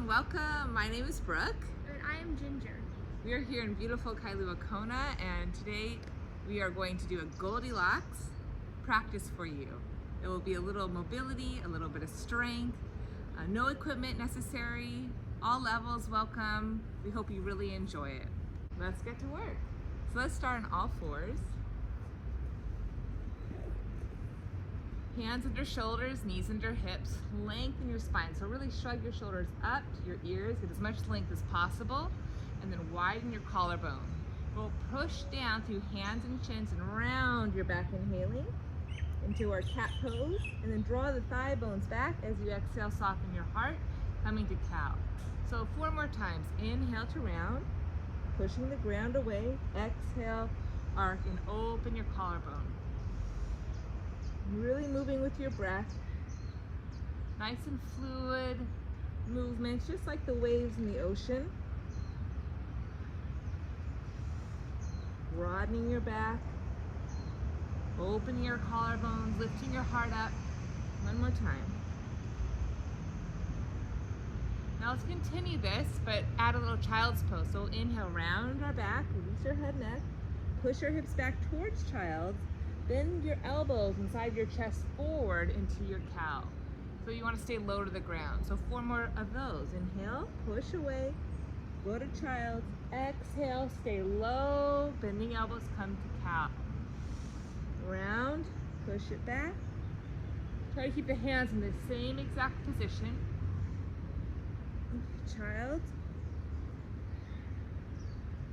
and welcome. My name is Brooke. And I am Ginger. We are here in beautiful Kailua Kona, and today we are going to do a Goldilocks practice for you. It will be a little mobility, a little bit of strength, no equipment necessary, all levels welcome. We hope you really enjoy it. Let's get to work. So let's start on all fours. Hands under shoulders, knees under hips, lengthen your spine. So really shrug your shoulders up to your ears, get as much length as possible, and then widen your collarbone. We'll push down through hands and chins and round your back, inhaling into our cat pose, and then draw the thigh bones back as you exhale, soften your heart, coming to cow. So 4 more times. Inhale to round, pushing the ground away. Exhale, arc and open your collarbone. Really moving with your breath. Nice and fluid movements, just like the waves in the ocean. Broadening your back, opening your collarbones, lifting your heart up. One more time. Now let's continue this, but add a little child's pose. So inhale, round our back, release your head, neck, push your hips back towards child's. Bend your elbows inside your chest forward into your cow. So you want to stay low to the ground. So 4 more of those. Inhale, push away, go to child. Exhale, stay low, bending elbows, come to cow. Round, push it back. Try to keep the hands in the same exact position. Child.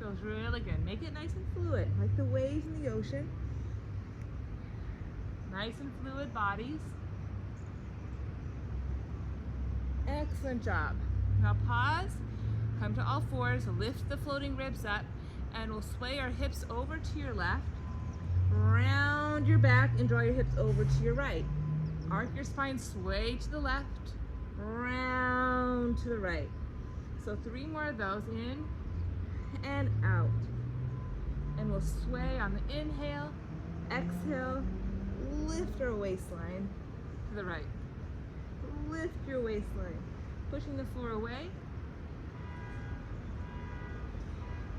Feels really good. Make it nice and fluid, like the waves in the ocean. Nice and fluid bodies. Excellent job. Now pause, come to all fours, lift the floating ribs up, and we'll sway our hips over to your left. Round your back and draw your hips over to your right. Arc your spine, sway to the left, round to the right. So 3 more of those, in and out. And we'll sway on the inhale, exhale, lift our waistline to the right. Lift your waistline, pushing the floor away.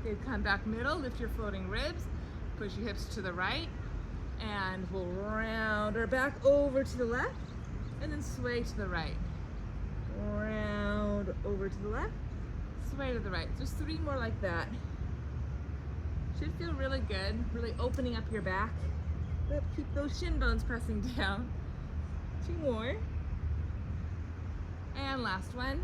Okay, come back middle, lift your floating ribs, push your hips to the right, and we'll round our back over to the left, and then sway to the right. Round over to the left, sway to the right. Just 3 more like that. Should feel really good, really opening up your back. Keep those shin bones pressing down. 2 more. And last one.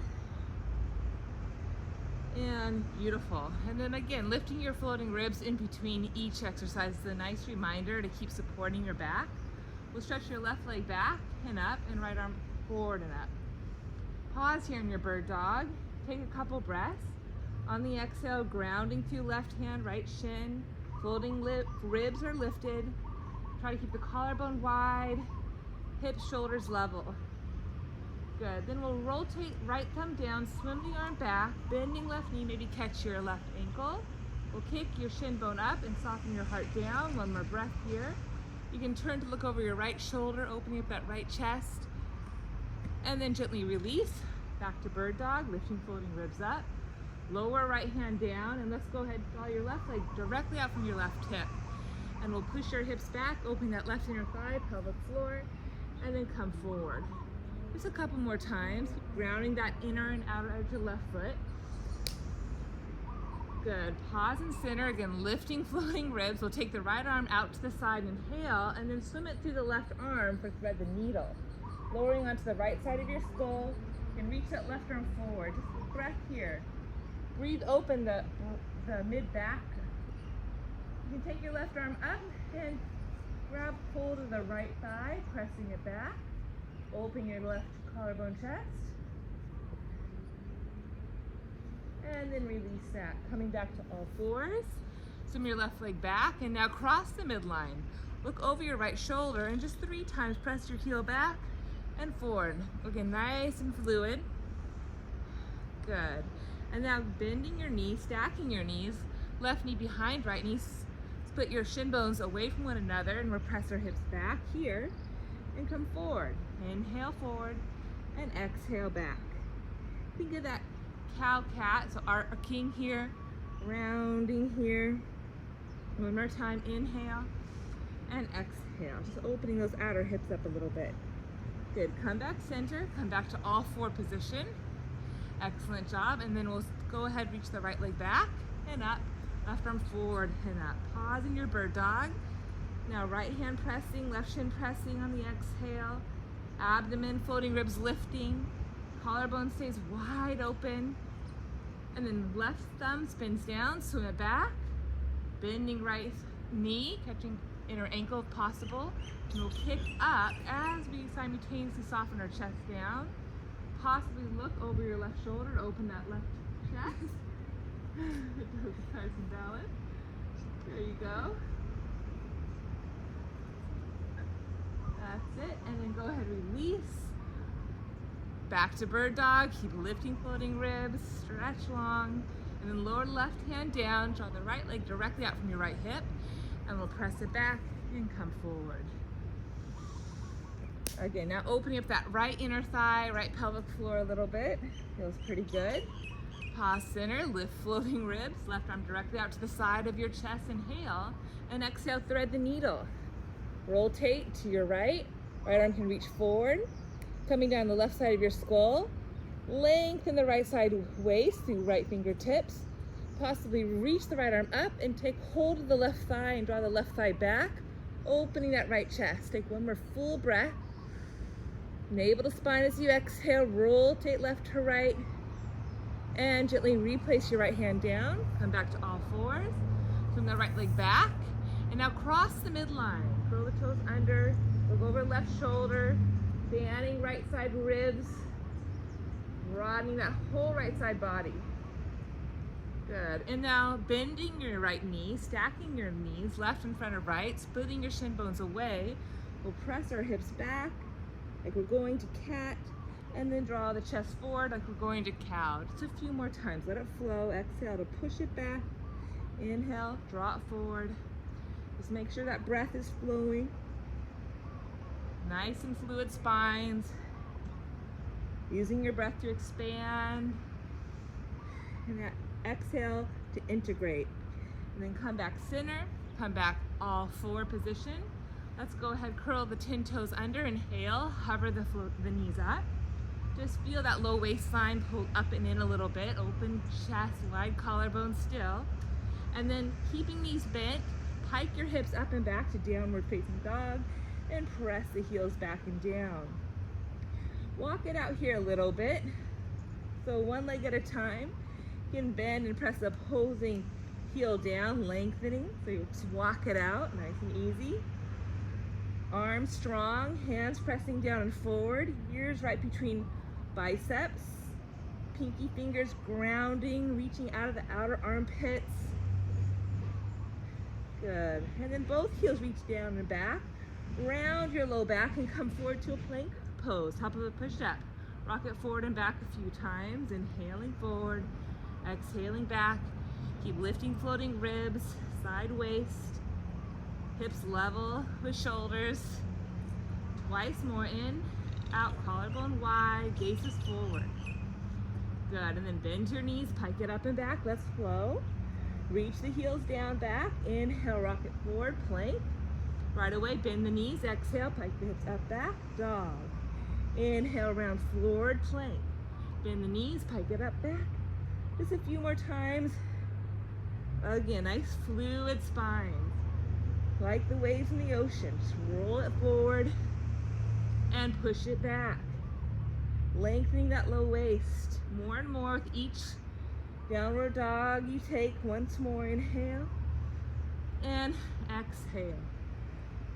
And beautiful. And then again, lifting your floating ribs in between each exercise is a nice reminder to keep supporting your back. We'll stretch your left leg back and up, and right arm forward and up. Pause here in your bird dog. Take a couple breaths. On the exhale, grounding through left hand, right shin. Floating ribs are lifted. Try to keep the collarbone wide, hips, shoulders level. Good. Then we'll rotate right thumb down, swim the arm back, bending left knee, maybe catch your left ankle. We'll kick your shin bone up and soften your heart down. 1 more breath here. You can turn to look over your right shoulder, opening up that right chest. And then gently release. Back to bird dog, lifting floating ribs up. Lower right hand down, and let's go ahead and draw your left leg directly out from your left hip. And we'll push your hips back, open that left inner thigh, pelvic floor, and then come forward. Just a couple more times, grounding that inner and outer edge of left foot. Good. Pause and center, again, lifting floating ribs. We'll take the right arm out to the side, inhale, and then swim it through the left arm for thread the needle. Lowering onto the right side of your skull, and reach that left arm forward. Just a breath here. Breathe open the mid-back. You can take your left arm up and grab hold of the right thigh, pressing it back. Open your left collarbone chest. And then release that. Coming back to all fours. Swim your left leg back and now cross the midline. Look over your right shoulder and just 3 times press your heel back and forward. Again, nice and fluid. Good. And now bending your knees, stacking your knees, left knee behind right knee. Split your shin bones away from one another and we'll press our hips back here and come forward. Inhale forward and exhale back. Think of that cow, cat. So arcing here, rounding here. One more time, inhale and exhale. Just opening those outer hips up a little bit. Good, come back center, come back to all four position. Excellent job, and then we'll go ahead, reach the right leg back and up, left arm forward and up. Pause in your bird dog. Now right hand pressing, left shin pressing on the exhale. Abdomen, floating ribs lifting. Collarbone stays wide open. And then left thumb spins down, swim it back. Bending right knee, catching inner ankle if possible. And we'll kick up as we simultaneously soften our chest down. Possibly look over your left shoulder to open that left chest. Nice and balanced. There you go. That's it. And then go ahead, release. Back to bird dog. Keep lifting floating ribs. Stretch long. And then lower left hand down. Draw the right leg directly out from your right hip. And we'll press it back and come forward. Again, now opening up that right inner thigh, right pelvic floor a little bit. Feels pretty good. Pause center, lift floating ribs. Left arm directly out to the side of your chest. Inhale. And exhale, thread the needle. Rotate to your right. Right arm can reach forward. Coming down the left side of your skull. Lengthen the right side waist through right fingertips. Possibly reach the right arm up and take hold of the left thigh and draw the left thigh back. Opening that right chest. Take one more full breath. Navel to spine as you exhale. Rotate left to right. And gently replace your right hand down. Come back to all fours. Swing the right leg back. And now cross the midline. Curl the toes under. Look over left shoulder. Fanning right side ribs. Broadening that whole right side body. Good. And now bending your right knee, stacking your knees left in front of right, splitting your shin bones away. We'll press our hips back like we're going to cat, and then draw the chest forward like we're going to cow. Just a few more times. Let it flow. Exhale to push it back. Inhale, draw it forward. Just make sure that breath is flowing. Nice and fluid spines. Using your breath to expand. And that exhale to integrate. And then come back center, come back all four position. Let's go ahead, curl the 10 toes under, inhale, hover the knees up. Just feel that low waistline pull up and in a little bit, open chest, wide collarbone still. And then keeping knees bent, pike your hips up and back to downward facing dog and press the heels back and down. Walk it out here a little bit. So one leg at a time. You can bend and press the opposing heel down, lengthening. So you just walk it out, nice and easy. Arms strong, hands pressing down and forward. Ears right between biceps. Pinky fingers grounding, reaching out of the outer armpits. Good. And then both heels reach down and back. Round your low back and come forward to a plank pose, top of a push-up. Rock it forward and back a few times, inhaling forward, exhaling back. Keep lifting floating ribs, side waist, hips level with shoulders. Twice more, in, out, collarbone wide, gaze is forward. Good, and then bend your knees, pike it up and back, let's flow. Reach the heels down, back, inhale, rock it forward, plank. Right away, bend the knees, exhale, pike the hips up, back, dog. Inhale, round forward, plank. Bend the knees, pike it up, back. Just a few more times. Again, nice fluid spines. Like the waves in the ocean. Just roll it forward and push it back. Lengthening that low waist. More and more with each downward dog you take. Once more, inhale and exhale.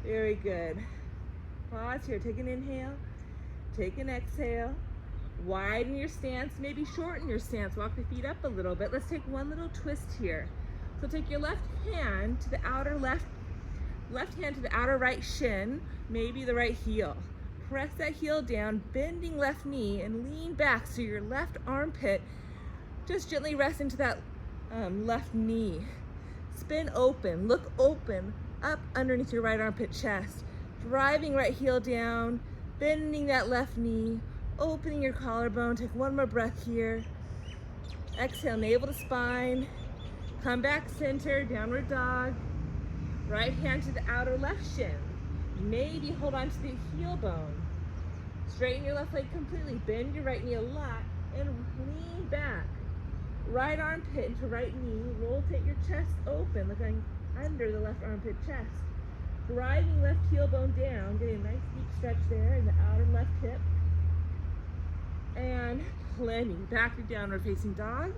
Very good. Pause here, take an inhale. Take an exhale. Widen your stance, maybe shorten your stance. Walk the feet up a little bit. Let's take one little twist here. So take your left hand to the outer left hand to the outer right shin, maybe the right heel. Press that heel down, bending left knee, and lean back so your left armpit just gently rests into that left knee. Spin open, look open, up underneath your right armpit chest. Driving right heel down, bending that left knee, opening your collarbone. Take one more breath here. Exhale, navel to spine. Come back center, downward dog. Right hand to the outer left shin. Maybe hold on to the heel bone. Straighten your left leg completely. Bend your right knee a lot and lean back. Right armpit into right knee. Rotate your chest open, looking under the left armpit chest. Driving left heel bone down. Getting a nice deep stretch there in the outer left hip. And blending back to downward facing dog.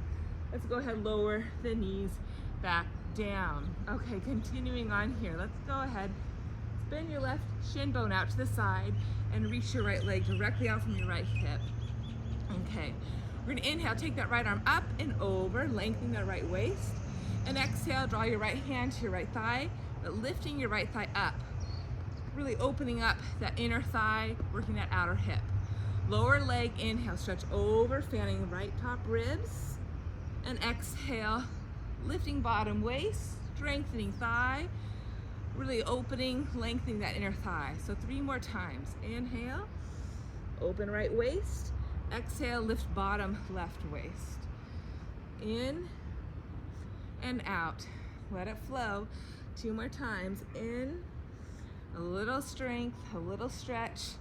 Let's go ahead, lower the knees back down. Okay, continuing on here. Let's go ahead, spin your left shin bone out to the side and reach your right leg directly out from your right hip. Okay, we're gonna inhale, take that right arm up and over, lengthening that right waist. And exhale, draw your right hand to your right thigh, but lifting your right thigh up. Really opening up that inner thigh, working that outer hip. Lower leg, inhale, stretch over, fanning the right top ribs. And exhale, lifting bottom waist, strengthening thigh, really opening, lengthening that inner thigh. So 3 more times. Inhale, open right waist. Exhale, lift bottom left waist. In and out. Let it flow. 2 more times. In, a little strength, a little stretch.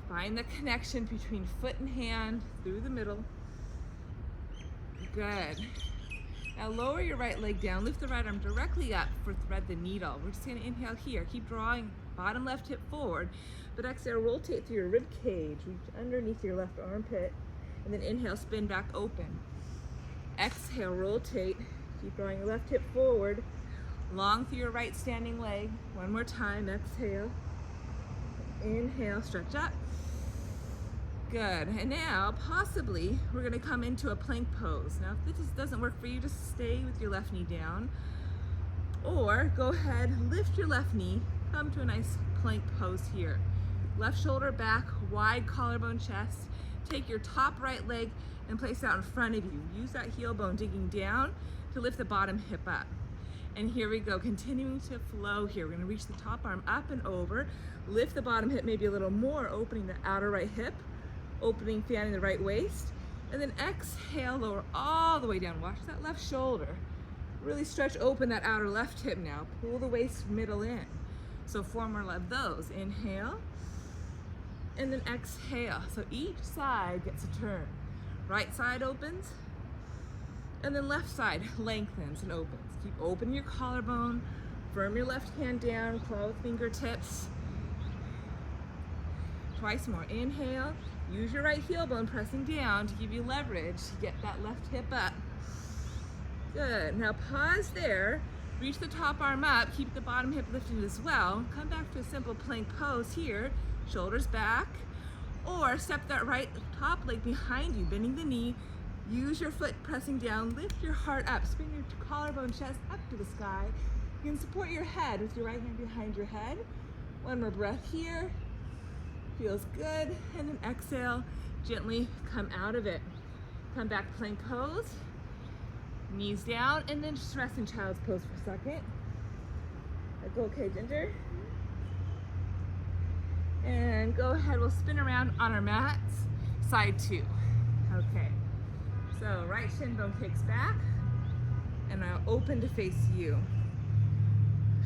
Find the connection between foot and hand through the middle. Good. Now lower your right leg down, lift the right arm directly up for thread the needle. We're just gonna inhale here. Keep drawing bottom left hip forward, but exhale, rotate through your rib cage, reach underneath your left armpit, and then inhale, spin back open. Exhale, rotate, keep drawing your left hip forward, long through your right standing leg. 1 more time, exhale. Inhale, stretch up. Good, and now possibly we're gonna come into a plank pose. Now if this doesn't work for you, just stay with your left knee down. Or go ahead, lift your left knee, come to a nice plank pose here. Left shoulder back, wide collarbone chest. Take your top right leg and place it out in front of you. Use that heel bone digging down to lift the bottom hip up. And here we go, continuing to flow here. We're gonna reach the top arm up and over, lift the bottom hip maybe a little more, opening the outer right hip, opening, fanning the right waist, and then exhale, lower all the way down. Watch that left shoulder. Really stretch open that outer left hip now. Pull the waist middle in. So 4 more of those. Inhale, and then exhale. So each side gets a turn. Right side opens, and then left side lengthens and opens. Keep opening your collarbone, firm your left hand down, claw with fingertips. Twice more. Inhale. Use your right heel bone pressing down to give you leverage to get that left hip up. Good. Now pause there. Reach the top arm up. Keep the bottom hip lifted as well. Come back to a simple plank pose here. Shoulders back. Or step that right top leg behind you, bending the knee. Use your foot pressing down. Lift your heart up. Spin your collarbone chest up to the sky. You can support your head with your right hand behind your head. 1 more breath here. Feels good, and then exhale, gently come out of it. Come back plank pose, knees down, and then just rest in child's pose for a second. Okay, Ginger? And go ahead, we'll spin around on our mats, side 2. Okay, so right shin bone kicks back, and I'll open to face you.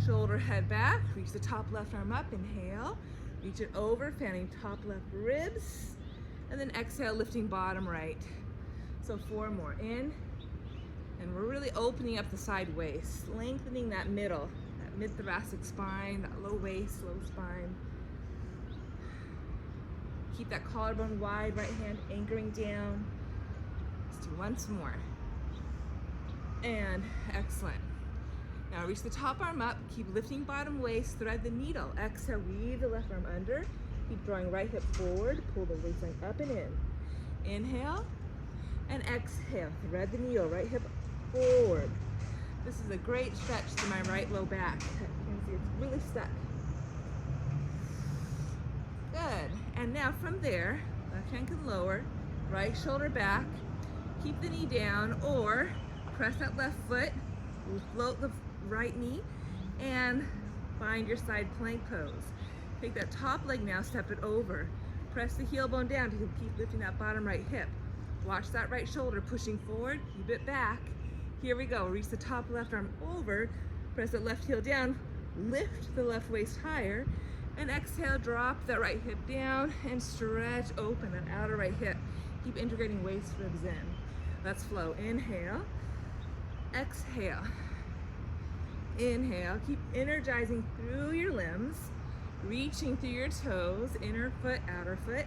Shoulder head back, reach the top left arm up, inhale. Reach it over, fanning top left ribs, and then exhale, lifting bottom right. So 4 more. In, and we're really opening up the side waist, lengthening that middle, that mid-thoracic spine, that low waist, low spine. Keep that collarbone wide, right hand anchoring down. Let's do once more. And excellent. Now reach the top arm up, keep lifting bottom waist, thread the needle. Exhale, weave the left arm under. Keep drawing right hip forward, pull the waistline up and in. Inhale, and exhale, thread the needle, right hip forward. This is a great stretch to my right low back. You can see it's really stuck. Good, and now from there, left hand can lower, right shoulder back, keep the knee down, or press that left foot, float the right knee, and find your side plank pose. Take that top leg now, step it over. Press the heel bone down to keep lifting that bottom right hip. Watch that right shoulder pushing forward, keep it back. Here we go, reach the top left arm over, press that left heel down, lift the left waist higher, and exhale, drop that right hip down and stretch open that outer right hip. Keep integrating waist ribs in. Let's flow. Inhale, exhale, inhale. Keep energizing through your limbs, reaching through your toes, inner foot, outer foot.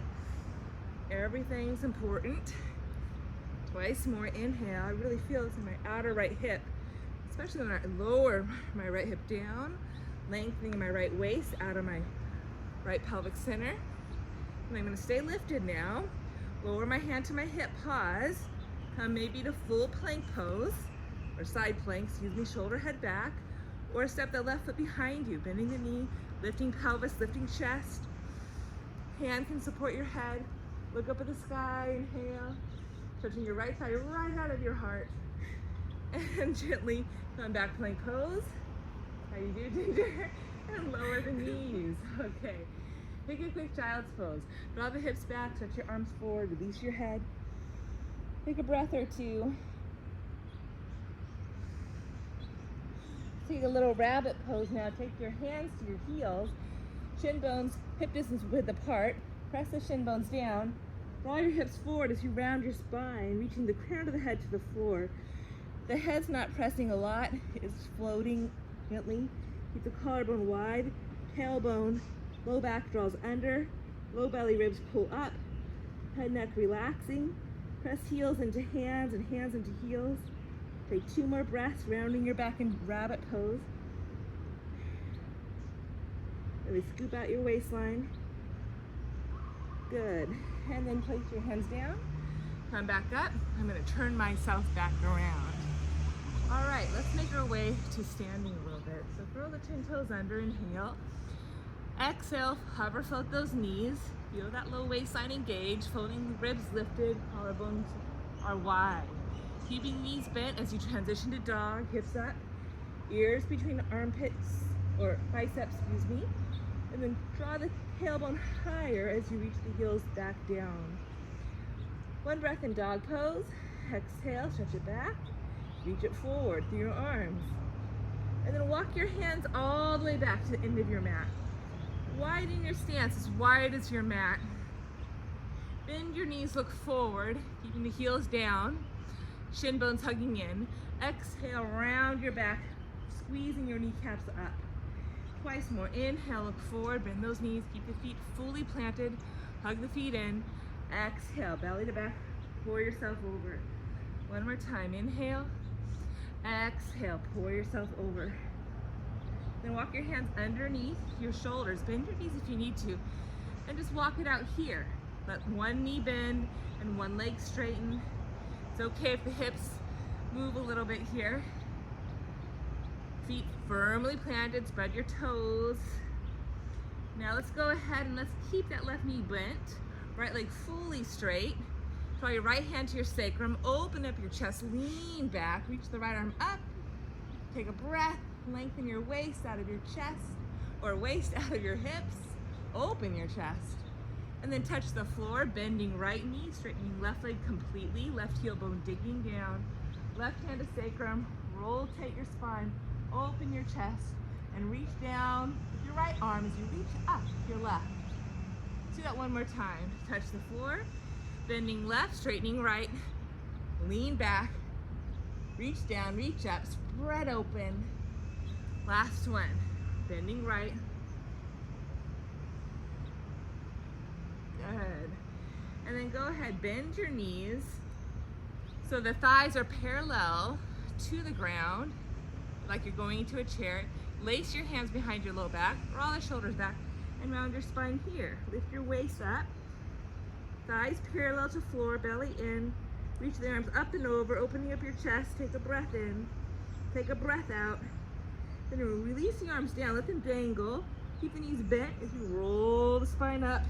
Everything's important. Twice more. Inhale. I really feel this in my outer right hip, especially when I lower my right hip down, lengthening my right waist out of my right pelvic center. And I'm going to stay lifted now. Lower my hand to my hip, pause. Come maybe to full plank pose, or side plank, excuse me, shoulder head back, or step that left foot behind you, bending the knee, lifting pelvis, lifting chest. Hand can support your head. Look up at the sky, inhale. Touching your right thigh right out of your heart. And gently come back plank pose. How you do, Ginger? And lower the knees. Okay. Take a quick child's pose. Draw the hips back, touch your arms forward, release your head. Take a breath or two. Take a little rabbit pose now. Take your hands to your heels. Shin bones, hip distance width apart. Press the shin bones down. Draw your hips forward as you round your spine, reaching the crown of the head to the floor. The head's not pressing a lot. It's floating gently. Keep the collarbone wide. Tailbone, low back draws under. Low belly ribs pull up. Head, neck relaxing. Press heels into hands and hands into heels. Take 2 more breaths, rounding your back in rabbit pose. Really scoop out your waistline. Good. And then place your hands down. Come back up. I'm going to turn myself back around. All right, let's make our way to standing a little bit. So throw the 10 toes under, inhale. Exhale, hover, float those knees. Feel that low waistline engaged, floating the ribs lifted, collarbones are wide. Keeping knees bent as you transition to dog, hips up, ears between the armpits, or biceps, excuse me. And then draw the tailbone higher as you reach the heels back down. 1 breath in dog pose. Exhale, stretch it back. Reach it forward through your arms. And then walk your hands all the way back to the end of your mat. Widen your stance as wide as your mat. Bend your knees, look forward, keeping the heels down. Shin bones hugging in. Exhale, round your back, squeezing your kneecaps up. Twice more. Inhale, look forward, bend those knees, keep the feet fully planted, hug the feet in. Exhale, belly to back, pour yourself over. 1 more time. Inhale, exhale, pour yourself over. Then walk your hands underneath your shoulders. Bend your knees if you need to, and just walk it out here. Let 1 knee bend and 1 leg straighten. It's okay if the hips move a little bit here. Feet firmly planted, spread your toes. Now let's go ahead and let's keep that left knee bent, right leg fully straight. Draw your right hand to your sacrum, open up your chest, lean back, reach the right arm up, take a breath, lengthen your waist out of your chest, or waist out of your hips, open your chest. And then touch the floor, bending right knee, straightening left leg completely, left heel bone digging down, left hand to sacrum, rotate your spine, open your chest, and reach down with your right arm as you reach up your left. Let's do that 1 more time. Touch the floor, bending left, straightening right, lean back, reach down, reach up, spread open. Last one, bending right. Good. And then go ahead, bend your knees so the thighs are parallel to the ground, like you're going into a chair. Lace your hands behind your low back, draw the shoulders back, and round your spine here. Lift your waist up, thighs parallel to floor, belly in. Reach the arms up and over, opening up your chest. Take a breath in, take a breath out. Then release the arms down, let them dangle. Keep the knees bent as you roll the spine up.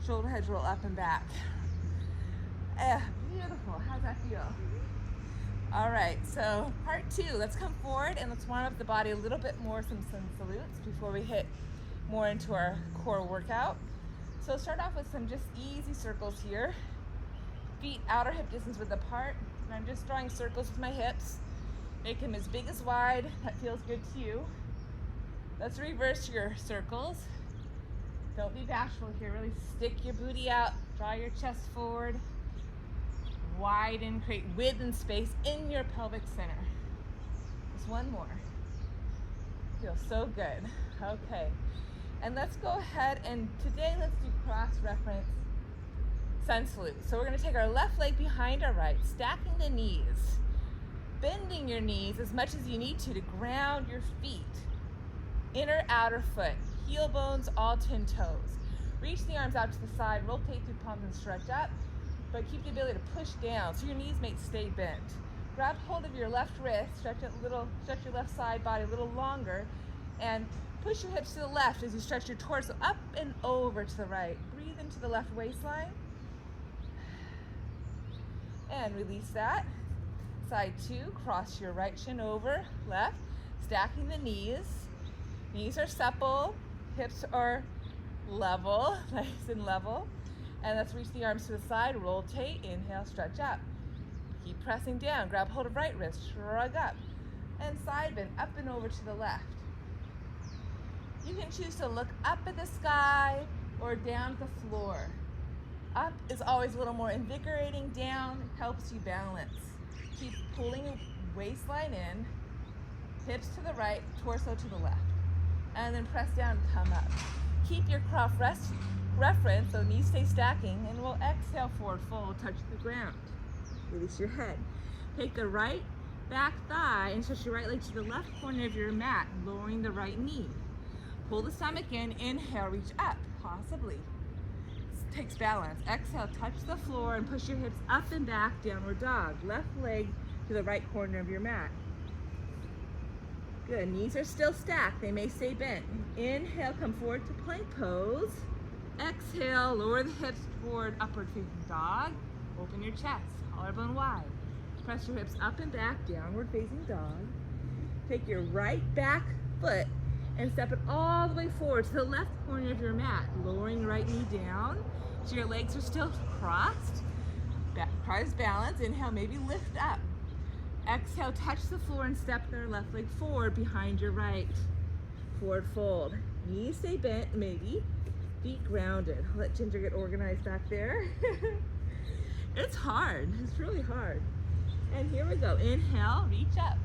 Shoulder heads roll up and back. Beautiful. How's that feel? All right, so part 2. Let's come forward and let's warm up the body a little bit more, some salutes before we hit more into our core workout. So start off with some just easy circles here. feet outer hip distance width apart. And I'm just drawing circles with my hips. Make them as big as wide. That feels good to you. Let's reverse your circles. Don't be bashful here. Really stick your booty out. Draw your chest forward. Widen, create width and space in your pelvic center. Just one more. Feels so good. Okay. And let's go ahead and today let's do cross-reference sun salute. So we're going to take our left leg behind our right, stacking the knees, bending your knees as much as you need to ground your feet. Inner, outer foot, heel bones, all 10 toes. Reach the arms out to the side, rotate through palms and stretch up, but keep the ability to push down so your knees may stay bent. Grab hold of your left wrist, stretch your left side body a little longer, and push your hips to the left as you stretch your torso up and over to the right. Breathe into the left waistline. And release that. Side 2, cross your right shin over, left, stacking the knees. Knees are supple, hips are level, nice and level. And let's reach the arms to the side, rotate, inhale, stretch up. Keep pressing down, grab hold of right wrist, shrug up. And side bend, up and over to the left. You can choose to look up at the sky or down at the floor. Up is always a little more invigorating, down helps you balance. Keep pulling your waistline in, hips to the right, torso to the left. And then press down and come up. Keep your cross reference, so knees stay stacking, and we'll exhale forward fold, touch the ground. Release your head. Take the right back thigh and stretch your right leg to the left corner of your mat, lowering the right knee. Pull the stomach in, inhale, reach up, possibly. This takes balance. Exhale, touch the floor and push your hips up and back, downward dog. Left leg to the right corner of your mat. Good, knees are still stacked, they may stay bent. Inhale, come forward to plank pose. Exhale, lower the hips toward upward facing dog. Open your chest, collarbone wide. Press your hips up and back, downward facing dog. Take your right back foot and step it all the way forward to the left corner of your mat, lowering right knee down so your legs are still crossed. Try to balance. Inhale, maybe lift up. Exhale, touch the floor and step their left leg forward behind your right. Forward fold. Knees stay bent, maybe. Feet grounded. I'll let Ginger get organized back there. It's hard. It's really hard. And here we go. Inhale, reach up.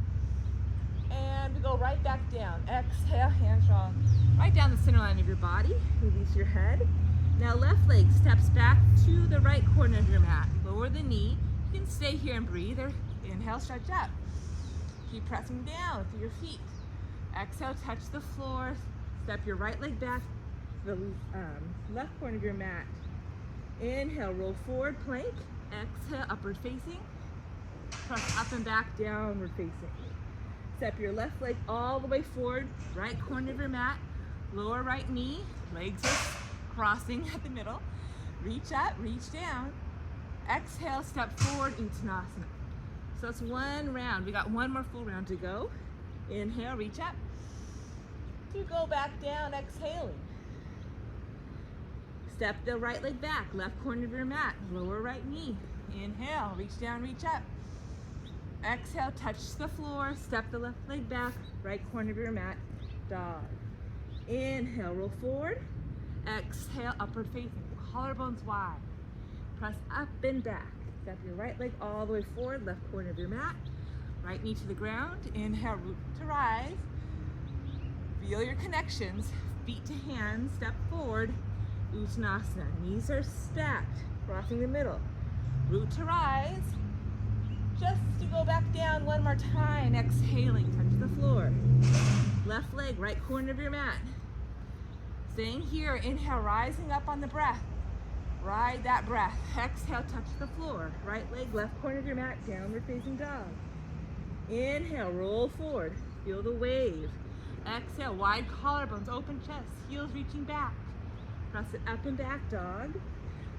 And we go right back down. Exhale, hands draw right down the center line of your body. Release your head. Now left leg steps back to the right corner of your mat. Lower the knee. You can stay here and breathe. Or inhale, stretch up. Keep pressing down through your feet. Exhale, touch the floor. Step your right leg back to the left corner of your mat. Inhale, roll forward, plank. Exhale, upward facing. Press up and back, downward facing. Step your left leg all the way forward, right corner of your mat. Lower right knee, legs are crossing at the middle. Reach up, reach down. Exhale, step forward, Uttanasana. So that's one round. We got one more full round to go. Inhale, reach up. To go back down, exhaling. Step the right leg back, left corner of your mat, lower right knee. Inhale, reach down, reach up. Exhale, touch the floor, step the left leg back, right corner of your mat, dog. Inhale, roll forward. Exhale, upward facing, collarbones wide. Press up and back. Step your right leg all the way forward, left corner of your mat. Right knee to the ground. Inhale, root to rise. Feel your connections. Feet to hands, step forward. Uttanasana. Knees are stacked, crossing the middle. Root to rise. Just to go back down one more time. Exhaling, touch the floor. Left leg, right corner of your mat. Staying here. Inhale, rising up on the breath. Ride that breath. Exhale, touch the floor. Right leg, left corner of your mat, downward facing dog. Inhale, roll forward. Feel the wave. Exhale, wide collarbones, open chest, heels reaching back. Press it up and back, dog.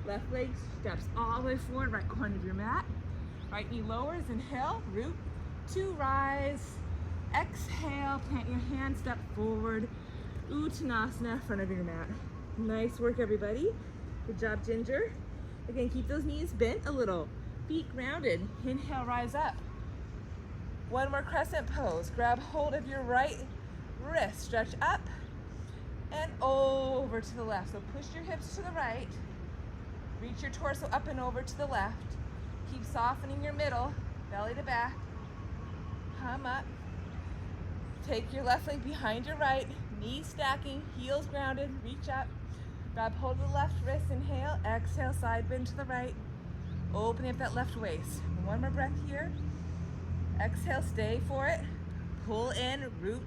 Left leg steps all the way forward, right corner of your mat. Right knee lowers, inhale, root to rise. Exhale, plant your hand, step forward. Uttanasana, front of your mat. Nice work, everybody. Good job, Ginger. Again, keep those knees bent a little, feet grounded. Inhale, rise up. One more crescent pose. Grab hold of your right wrist, stretch up and over to the left. So push your hips to the right, reach your torso up and over to the left. Keep softening your middle, belly to back. Come up. Take your left leg behind your right, knees stacking, heels grounded, reach up. Grab hold of the left wrist, inhale, exhale, side bend to the right. Opening up that left waist. One more breath here. Exhale, stay for it. Pull in, root,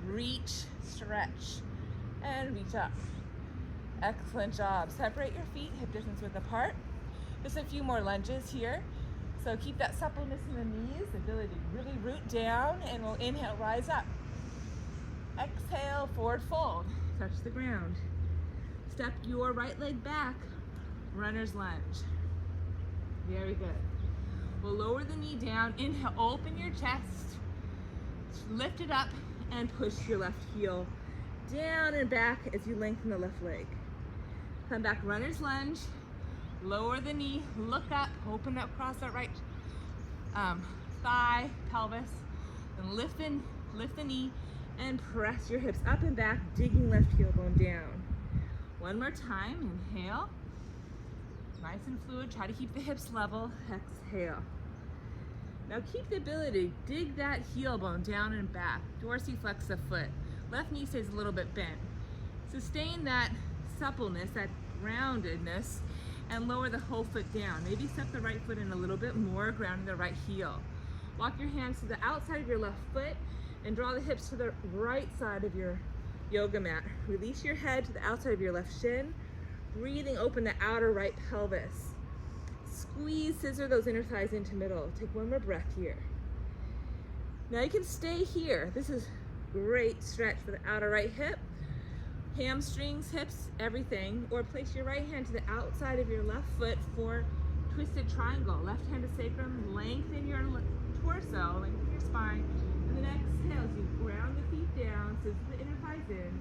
reach, stretch, and reach up. Excellent job. Separate your feet, hip distance width apart. Just a few more lunges here. So keep that suppleness in the knees, the ability to really root down, and we'll inhale, rise up. Exhale, forward fold, touch the ground. Step your right leg back, runner's lunge. Very good. We'll lower the knee down, inhale, open your chest, lift it up, and push your left heel down and back as you lengthen the left leg. Come back, runner's lunge, lower the knee, look up, open up, cross that right thigh, pelvis, and lift the knee, and press your hips up and back, digging left heel bone down. One more time, inhale. Nice and fluid, try to keep the hips level, exhale. Now keep the ability to dig that heel bone down and back, dorsiflex the foot. Left knee stays a little bit bent. Sustain that suppleness, that groundedness, and lower the whole foot down. Maybe step the right foot in a little bit more, grounding the right heel. Walk your hands to the outside of your left foot and draw the hips to the right side of your yoga mat. Release your head to the outside of your left shin. Breathing, open the outer right pelvis. Squeeze, scissor those inner thighs into middle. Take one more breath here. Now you can stay here. This is great stretch for the outer right hip, hamstrings, hips, everything. Or place your right hand to the outside of your left foot for twisted triangle. Left hand to sacrum, lengthen your torso, lengthen your spine. And then exhale as you ground the feet down, scissor the inner thighs in.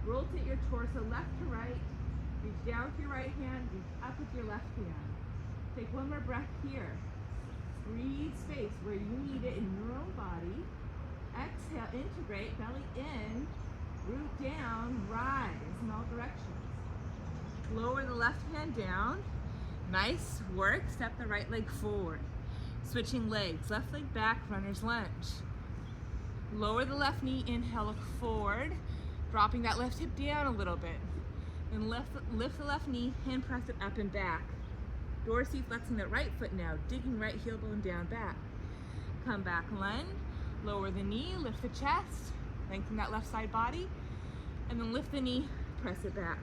Rotate your torso left to right. Reach down with your right hand, reach up with your left hand. Take one more breath here. Breathe space where you need it in your own body. Exhale, integrate, belly in, root down, rise in all directions. Lower the left hand down. Nice work. Step the right leg forward. Switching legs, left leg back, runner's lunge. Lower the left knee, inhale, look forward. Dropping that left hip down a little bit. And lift the left knee, hand press it up and back. Dorsiflexing that right foot now, digging right heel bone down back. Come back, lunge, lower the knee, lift the chest, lengthen that left side body, and then lift the knee, press it back.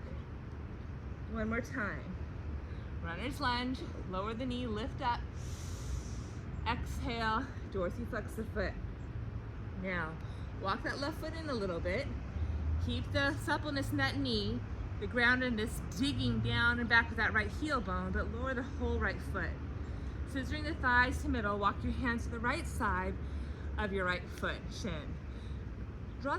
One more time. Runner's lunge, lower the knee, lift up. Exhale, dorsiflex the foot. Now, walk that left foot in a little bit. Keep the suppleness in that knee, the groundedness digging down and back with that right heel bone, but lower the whole right foot. Scissoring the thighs to middle, walk your hands to the right side of your right foot, shin. Draw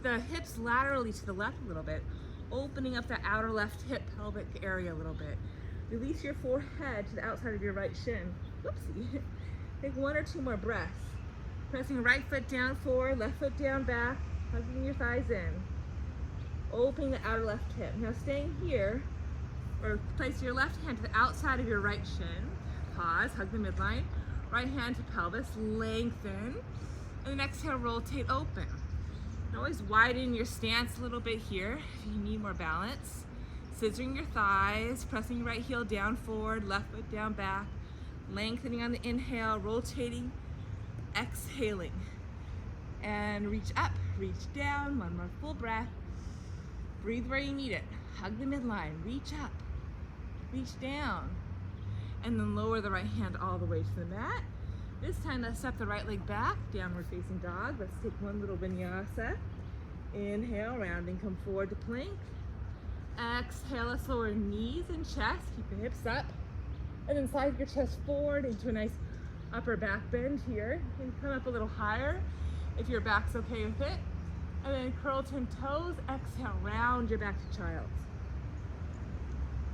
the hips laterally to the left a little bit, opening up the outer left hip pelvic area a little bit. Release your forehead to the outside of your right shin. Whoopsie. Take one or two more breaths. Pressing right foot down forward, left foot down back, hugging your thighs in. Opening the outer left hip. Now staying here, or place your left hand to the outside of your right shin. Pause, hug the midline. Right hand to pelvis, lengthen. And then exhale, rotate open. And always widen your stance a little bit here if you need more balance. Scissoring your thighs, pressing your right heel down forward, left foot down back. Lengthening on the inhale, rotating, exhaling. And reach up, reach down, one more full breath. Breathe where you need it. Hug the midline, reach up, reach down, and then lower the right hand all the way to the mat. This time let's step the right leg back, downward facing dog. Let's take one little vinyasa. Inhale, rounding, come forward to plank. Exhale, let's lower knees and chest, keep the hips up, and then slide your chest forward into a nice upper back bend here. And come up a little higher if your back's okay with it. And then curl 10 toes, exhale, round your back to child's.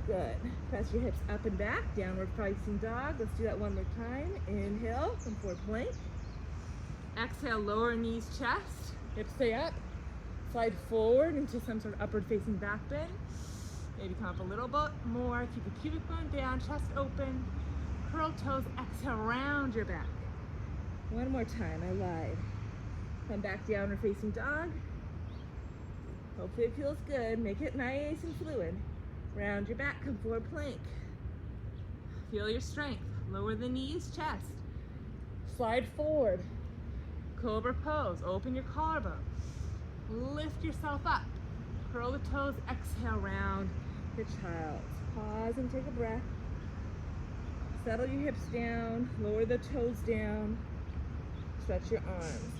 Good. Press your hips up and back, downward facing dog. Let's do that one more time. Inhale, come forward plank. Exhale, lower knees, chest. Hips stay up. Slide forward into some sort of upward facing back bend. Maybe come up a little bit more. Keep the pubic bone down, chest open. Curl toes, exhale, round your back. One more time, I lied. Come back, downward facing dog. Hopefully it feels good. Make it nice and fluid. Round your back, come forward plank. Feel your strength. Lower the knees, chest. Slide forward. Cobra pose. Open your collarbone. Lift yourself up. Curl the toes. Exhale, round the child. Pause and take a breath. Settle your hips down. Lower the toes down. Stretch your arms.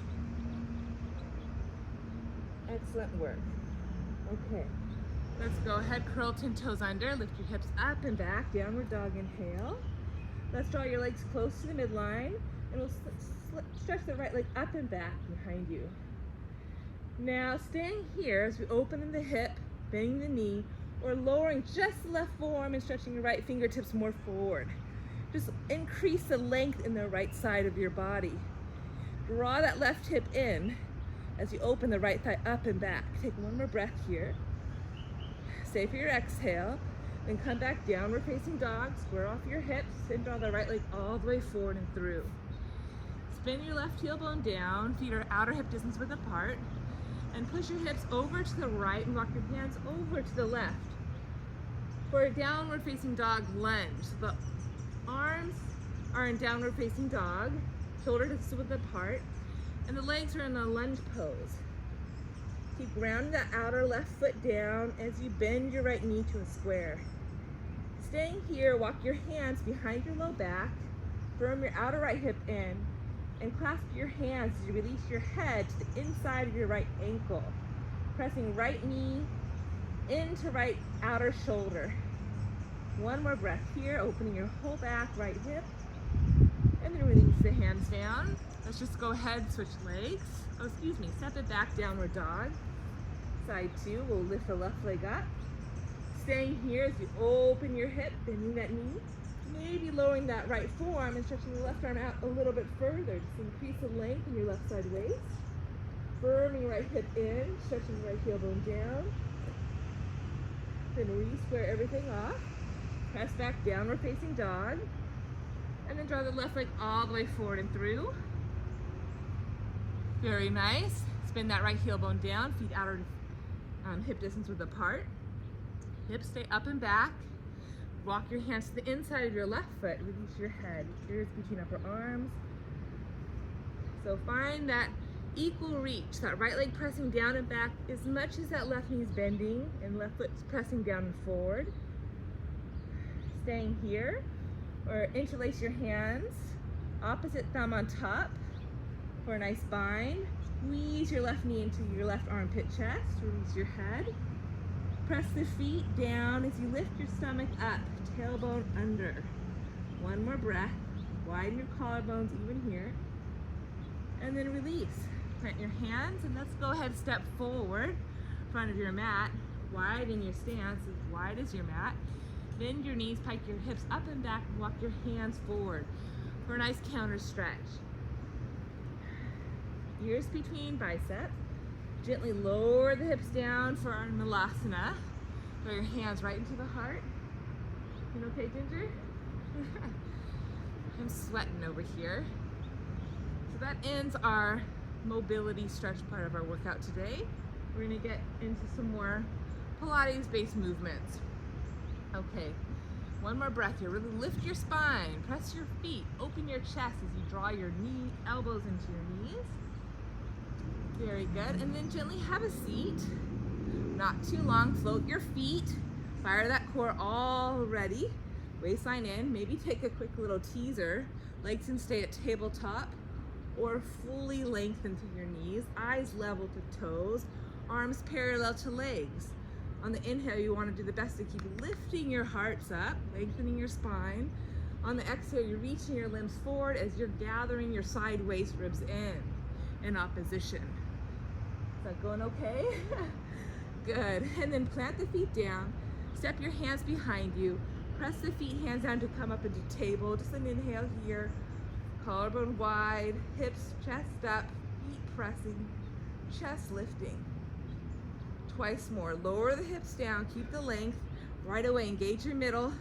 Excellent work. Okay. Let's go ahead, curl 10 toes under, lift your hips up and back, downward dog, inhale. Let's draw your legs close to the midline, and we'll stretch the right leg up and back behind you. Now, staying here as we open in the hip, bending the knee, or lowering just the left forearm and stretching your right fingertips more forward. Just increase the length in the right side of your body. Draw that left hip in as you open the right thigh up and back. Take one more breath here. Stay for your exhale, then come back downward facing dog, square off your hips, and draw the right leg all the way forward and through. Spin your left heel bone down, feet are outer hip distance width apart, and push your hips over to the right and walk your hands over to the left. For a downward facing dog lunge, the arms are in downward facing dog, shoulder distance width apart, and the legs are in a lunge pose. Keep grounding the outer left foot down as you bend your right knee to a square. Staying here, walk your hands behind your low back, firm your outer right hip in, and clasp your hands as you release your head to the inside of your right ankle, pressing right knee into right outer shoulder. One more breath here, opening your whole back, right hip, and then release the hands down. Let's just go ahead, switch legs. Step it back, downward dog. Side two, we'll lift the left leg up. Staying here as you open your hip, bending that knee. Maybe lowering that right forearm and stretching the left arm out a little bit further. Just increase the length in your left side waist. Firming your right hip in, stretching the right heel bone down. Then re-square everything off. Press back, downward facing dog. And then draw the left leg all the way forward and through. Very nice. Spin that right heel bone down, feet outer hip distance width apart. Hips stay up and back. Walk your hands to the inside of your left foot. Release your head. Ears between upper arms. So find that equal reach, that right leg pressing down and back as much as that left knee is bending and left foot is pressing down and forward. Staying here, or interlace your hands, opposite thumb on top for a nice bind. Squeeze your left knee into your left armpit chest, release your head. Press the feet down as you lift your stomach up, tailbone under. One more breath, widen your collarbones even here. And then release. Plant your hands and let's go ahead, step forward in front of your mat. Widen your stance as wide as your mat. Bend your knees, pike your hips up and back, and walk your hands forward for a nice counter stretch. Ears between biceps. Gently lower the hips down for our Malasana. Throw your hands right into the heart. You okay, Ginger? I'm sweating over here. So that ends our mobility stretch part of our workout today. We're gonna get into some more Pilates-based movements. Okay, one more breath here. Really lift your spine, press your feet, open your chest as you draw your elbows into your knees. Very good, and then gently have a seat. Not too long, float your feet, fire that core already. Waistline in, maybe take a quick little teaser. Legs can stay at tabletop or fully lengthen to your knees, eyes level to toes, arms parallel to legs. On the inhale, you want to do the best to keep lifting your hearts up, lengthening your spine. On the exhale, you're reaching your limbs forward as you're gathering your side waist ribs in opposition. Is that going okay? Good. And then plant the feet down. Step your hands behind you. Press the feet, hands down to come up into table. Just an inhale here. Collarbone wide, hips, chest up, feet pressing, chest lifting. Twice more. Lower the hips down, keep the length. Right away, engage your middle.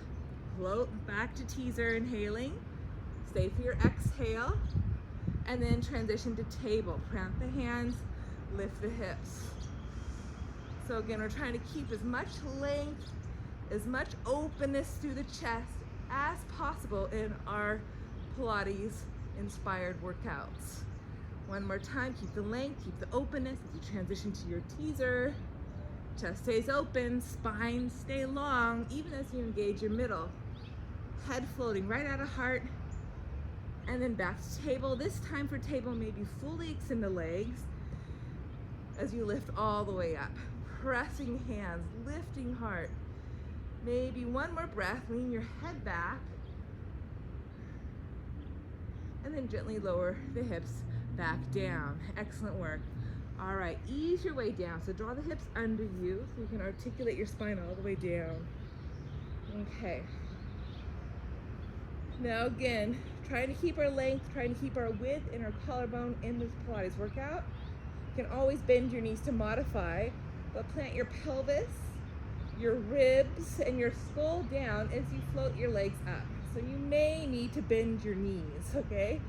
Float back to teaser, inhaling. Stay for your exhale. And then transition to table. Plant the hands, lift the hips. So again, we're trying to keep as much length, as much openness through the chest as possible in our Pilates inspired workouts. One more time, keep the length, keep the openness as you transition to your teaser. Chest stays open, spine stay long, even as you engage your middle. Head floating right out of heart, and then back to table. This time for table, maybe fully extend the legs as you lift all the way up. Pressing hands, lifting heart. Maybe one more breath, lean your head back, and then gently lower the hips back down. Excellent work. All right, ease your way down. So draw the hips under you so you can articulate your spine all the way down. Okay. Now again, trying to keep our length, trying to keep our width and our collarbone in this Pilates workout. You can always bend your knees to modify, but plant your pelvis, your ribs, and your skull down as you float your legs up. So you may need to bend your knees, okay?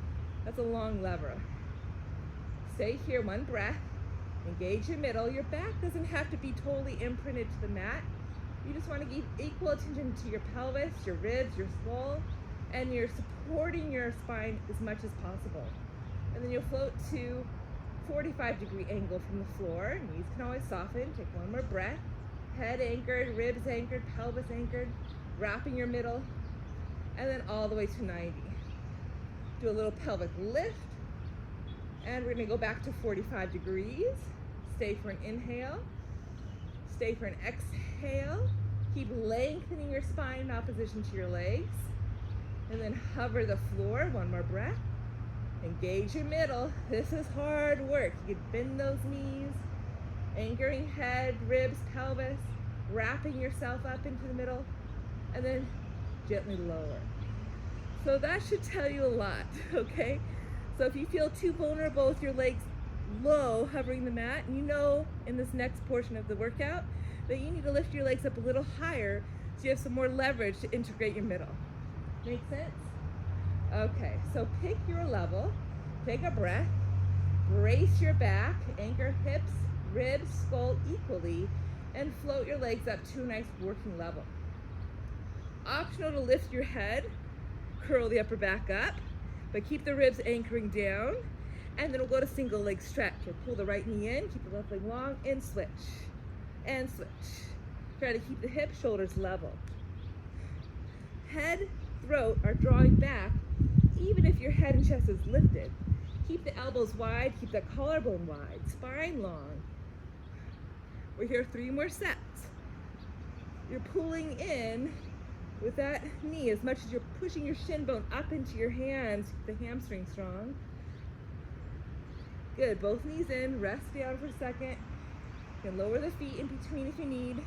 That's a long lever. Stay here, one breath. Engage your middle. Your back doesn't have to be totally imprinted to the mat. You just want to give equal attention to your pelvis, your ribs, your skull, and you're supporting your spine as much as possible. And then you'll float to 45-degree angle from the floor. Knees can always soften. Take one more breath. Head anchored, ribs anchored, pelvis anchored, wrapping your middle, and then all the way to 90. Do a little pelvic lift, and we're gonna go back to 45 degrees. Stay for an inhale, stay for an exhale. Keep lengthening your spine in opposition to your legs, and then hover the floor. One more breath. Engage your middle. This is hard work. You can bend those knees, anchoring head, ribs, pelvis, wrapping yourself up into the middle, and then gently lower. So that should tell you a lot, okay? So if you feel too vulnerable with your legs low, hovering the mat, and you know in this next portion of the workout that you need to lift your legs up a little higher so you have some more leverage to integrate your middle. Make sense? Okay, so pick your level, take a breath, brace your back, anchor hips, ribs, skull equally, and float your legs up to a nice working level. Optional to lift your head, curl the upper back up, but keep the ribs anchoring down, and then we'll go to single leg stretch. We'll pull the right knee in, keep the left leg long, and switch, and switch. Try to keep the hips, shoulders level. Head, throat are drawing back, even if your head and chest is lifted. Keep the elbows wide, keep the collarbone wide, spine long. We're here 3 more sets. You're pulling in with that knee as much as you're pushing your shin bone up into your hands. Keep the hamstring strong. Good, both knees in, rest down for a second. You can lower the feet in between if you need.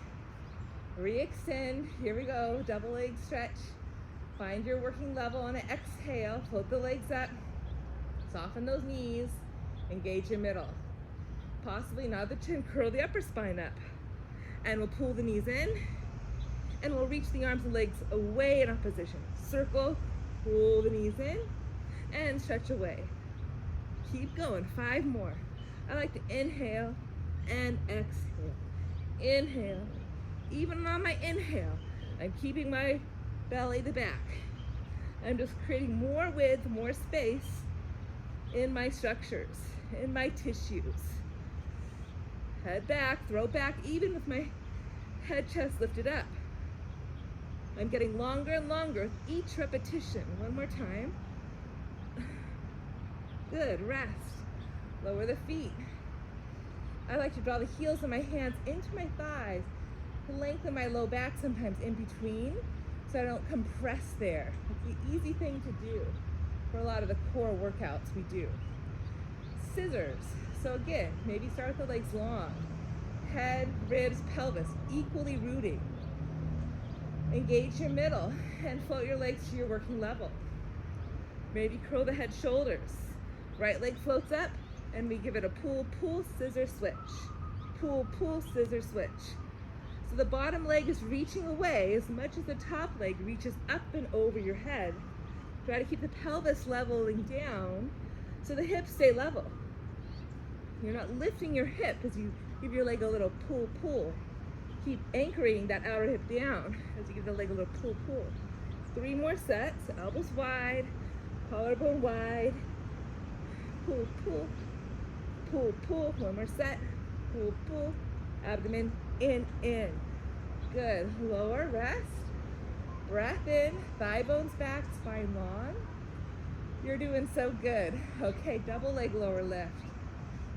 Re-extend, here we go, double leg stretch. Find your working level on an exhale, float the legs up, soften those knees, engage your middle. Possibly another chin, curl the upper spine up. And we'll pull the knees in, and we'll reach the arms and legs away in opposition. Circle, pull the knees in, and stretch away. Keep going, 5 more. I like to inhale and exhale. Inhale. Even on my inhale, I'm keeping my belly to back. I'm just creating more width, more space in my structures, in my tissues. Head back, throat back, even with my head, chest lifted up. I'm getting longer and longer with each repetition. One more time. Good, rest. Lower the feet. I like to draw the heels of my hands into my thighs to lengthen my low back sometimes in between so I don't compress there. It's the easy thing to do for a lot of the core workouts we do. Scissors. So again, maybe start with the legs long. Head, ribs, pelvis, equally rooting. Engage your middle and float your legs to your working level. Maybe curl the head, shoulders. Right leg floats up, and we give it a pull, pull, scissor, switch. Pull, pull, scissor, switch. So the bottom leg is reaching away as much as the top leg reaches up and over your head. Try to keep the pelvis leveling down so the hips stay level. You're not lifting your hip as you give your leg a little pull, pull. Keep anchoring that outer hip down as you give the leg a little pull, pull. 3 more sets, elbows wide, collarbone wide. Pull, pull, pull, pull. 1 more set. Pull, pull. Abdomen in, in. Good. Lower, rest. Breath in, thigh bones back, spine long. You're doing so good. Okay, double leg lower lift.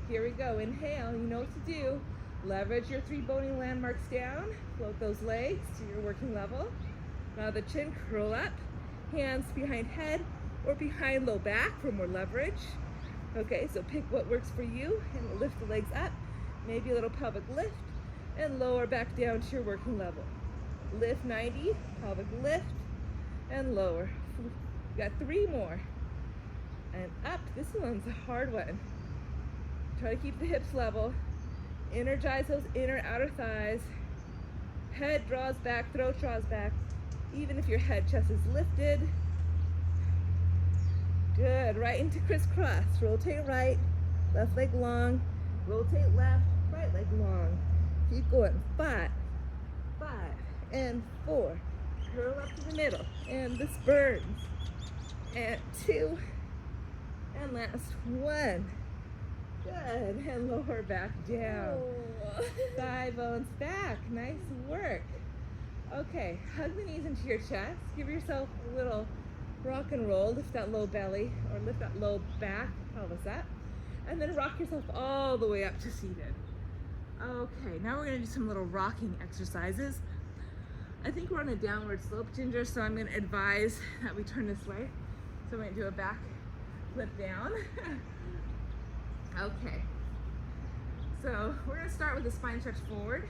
Here we go. Inhale, you know what to do. Leverage your 3 bony landmarks down. Float those legs to your working level. Now the chin, curl up. Hands behind head or behind low back for more leverage. Okay, so pick what works for you and lift the legs up. Maybe a little pelvic lift and lower back down to your working level. Lift 90, pelvic lift and lower. You got 3 more. And up. This one's a hard one. Try to keep the hips level. Energize those inner outer thighs. Head draws back, throat draws back. Even if your head chest is lifted. Good. Right into crisscross. Rotate right, left leg long. Rotate left, right leg long. Keep going. 5, 5, and 4. Curl up to the middle. And this burns. And 2. And last 1. Good. And lower back down. Oh. Thigh bones back. Nice work. Okay. Hug the knees into your chest. Give yourself a little rock and roll. Lift that low belly or lift that low back, pelvis up. And then rock yourself all the way up to seated. Okay, now we're gonna do some little rocking exercises. I think we're on a downward slope, Ginger, so I'm gonna advise that we turn this way. So we're gonna do a back flip down. Okay, so we're gonna start with the spine stretch forward.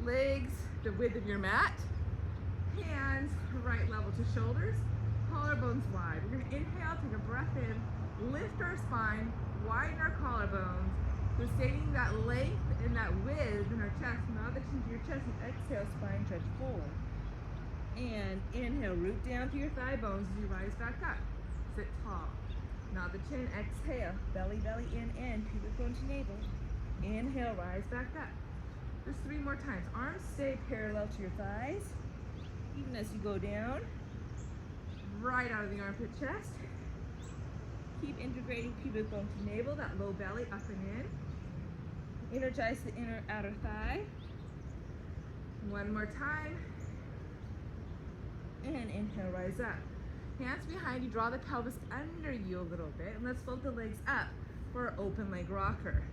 Legs the width of your mat. Hands right level to shoulders. Collarbones wide. We're gonna inhale, take a breath in, lift our spine, widen our collarbones. Sustaining that length and that width in our chest. Now the chin to your chest and exhale, spine stretch forward. And inhale, root down through your thigh bones as you rise back up. Sit tall. Now the chin, exhale, belly, belly, in, pubic bone to navel. Inhale, rise back up. Just 3 more times. Arms stay parallel to your thighs. Even as you go down, right out of the armpit chest. Keep integrating pubic bone to navel, that low belly up and in. Energize the inner outer thigh. 1 more time. And inhale, rise up. Hands behind you, draw the pelvis under you a little bit, and let's float the legs up for our open leg rocker.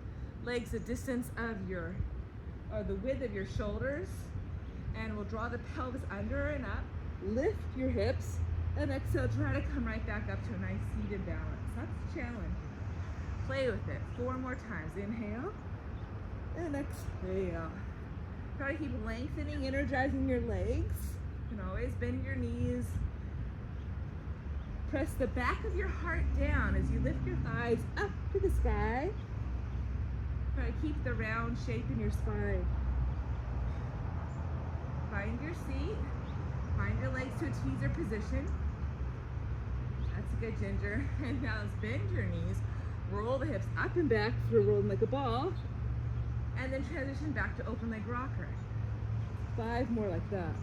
Legs the distance of your, or the width of your shoulders, and we'll draw the pelvis under and up. Lift your hips, and exhale, try to come right back up to a nice seated balance. That's the challenge. Play with it. 4 more times. Inhale, and exhale. Try to keep lengthening, energizing your legs. You can always bend your knees. Press the back of your heart down as you lift your thighs up to the sky. Try to keep the round shape in your spine. Find your seat. Find your legs to a teaser position. That's a good, Ginger. And now let's bend your knees. Roll the hips up and back for rolling like a ball. And then transition back to open leg rocker. 5 more like that.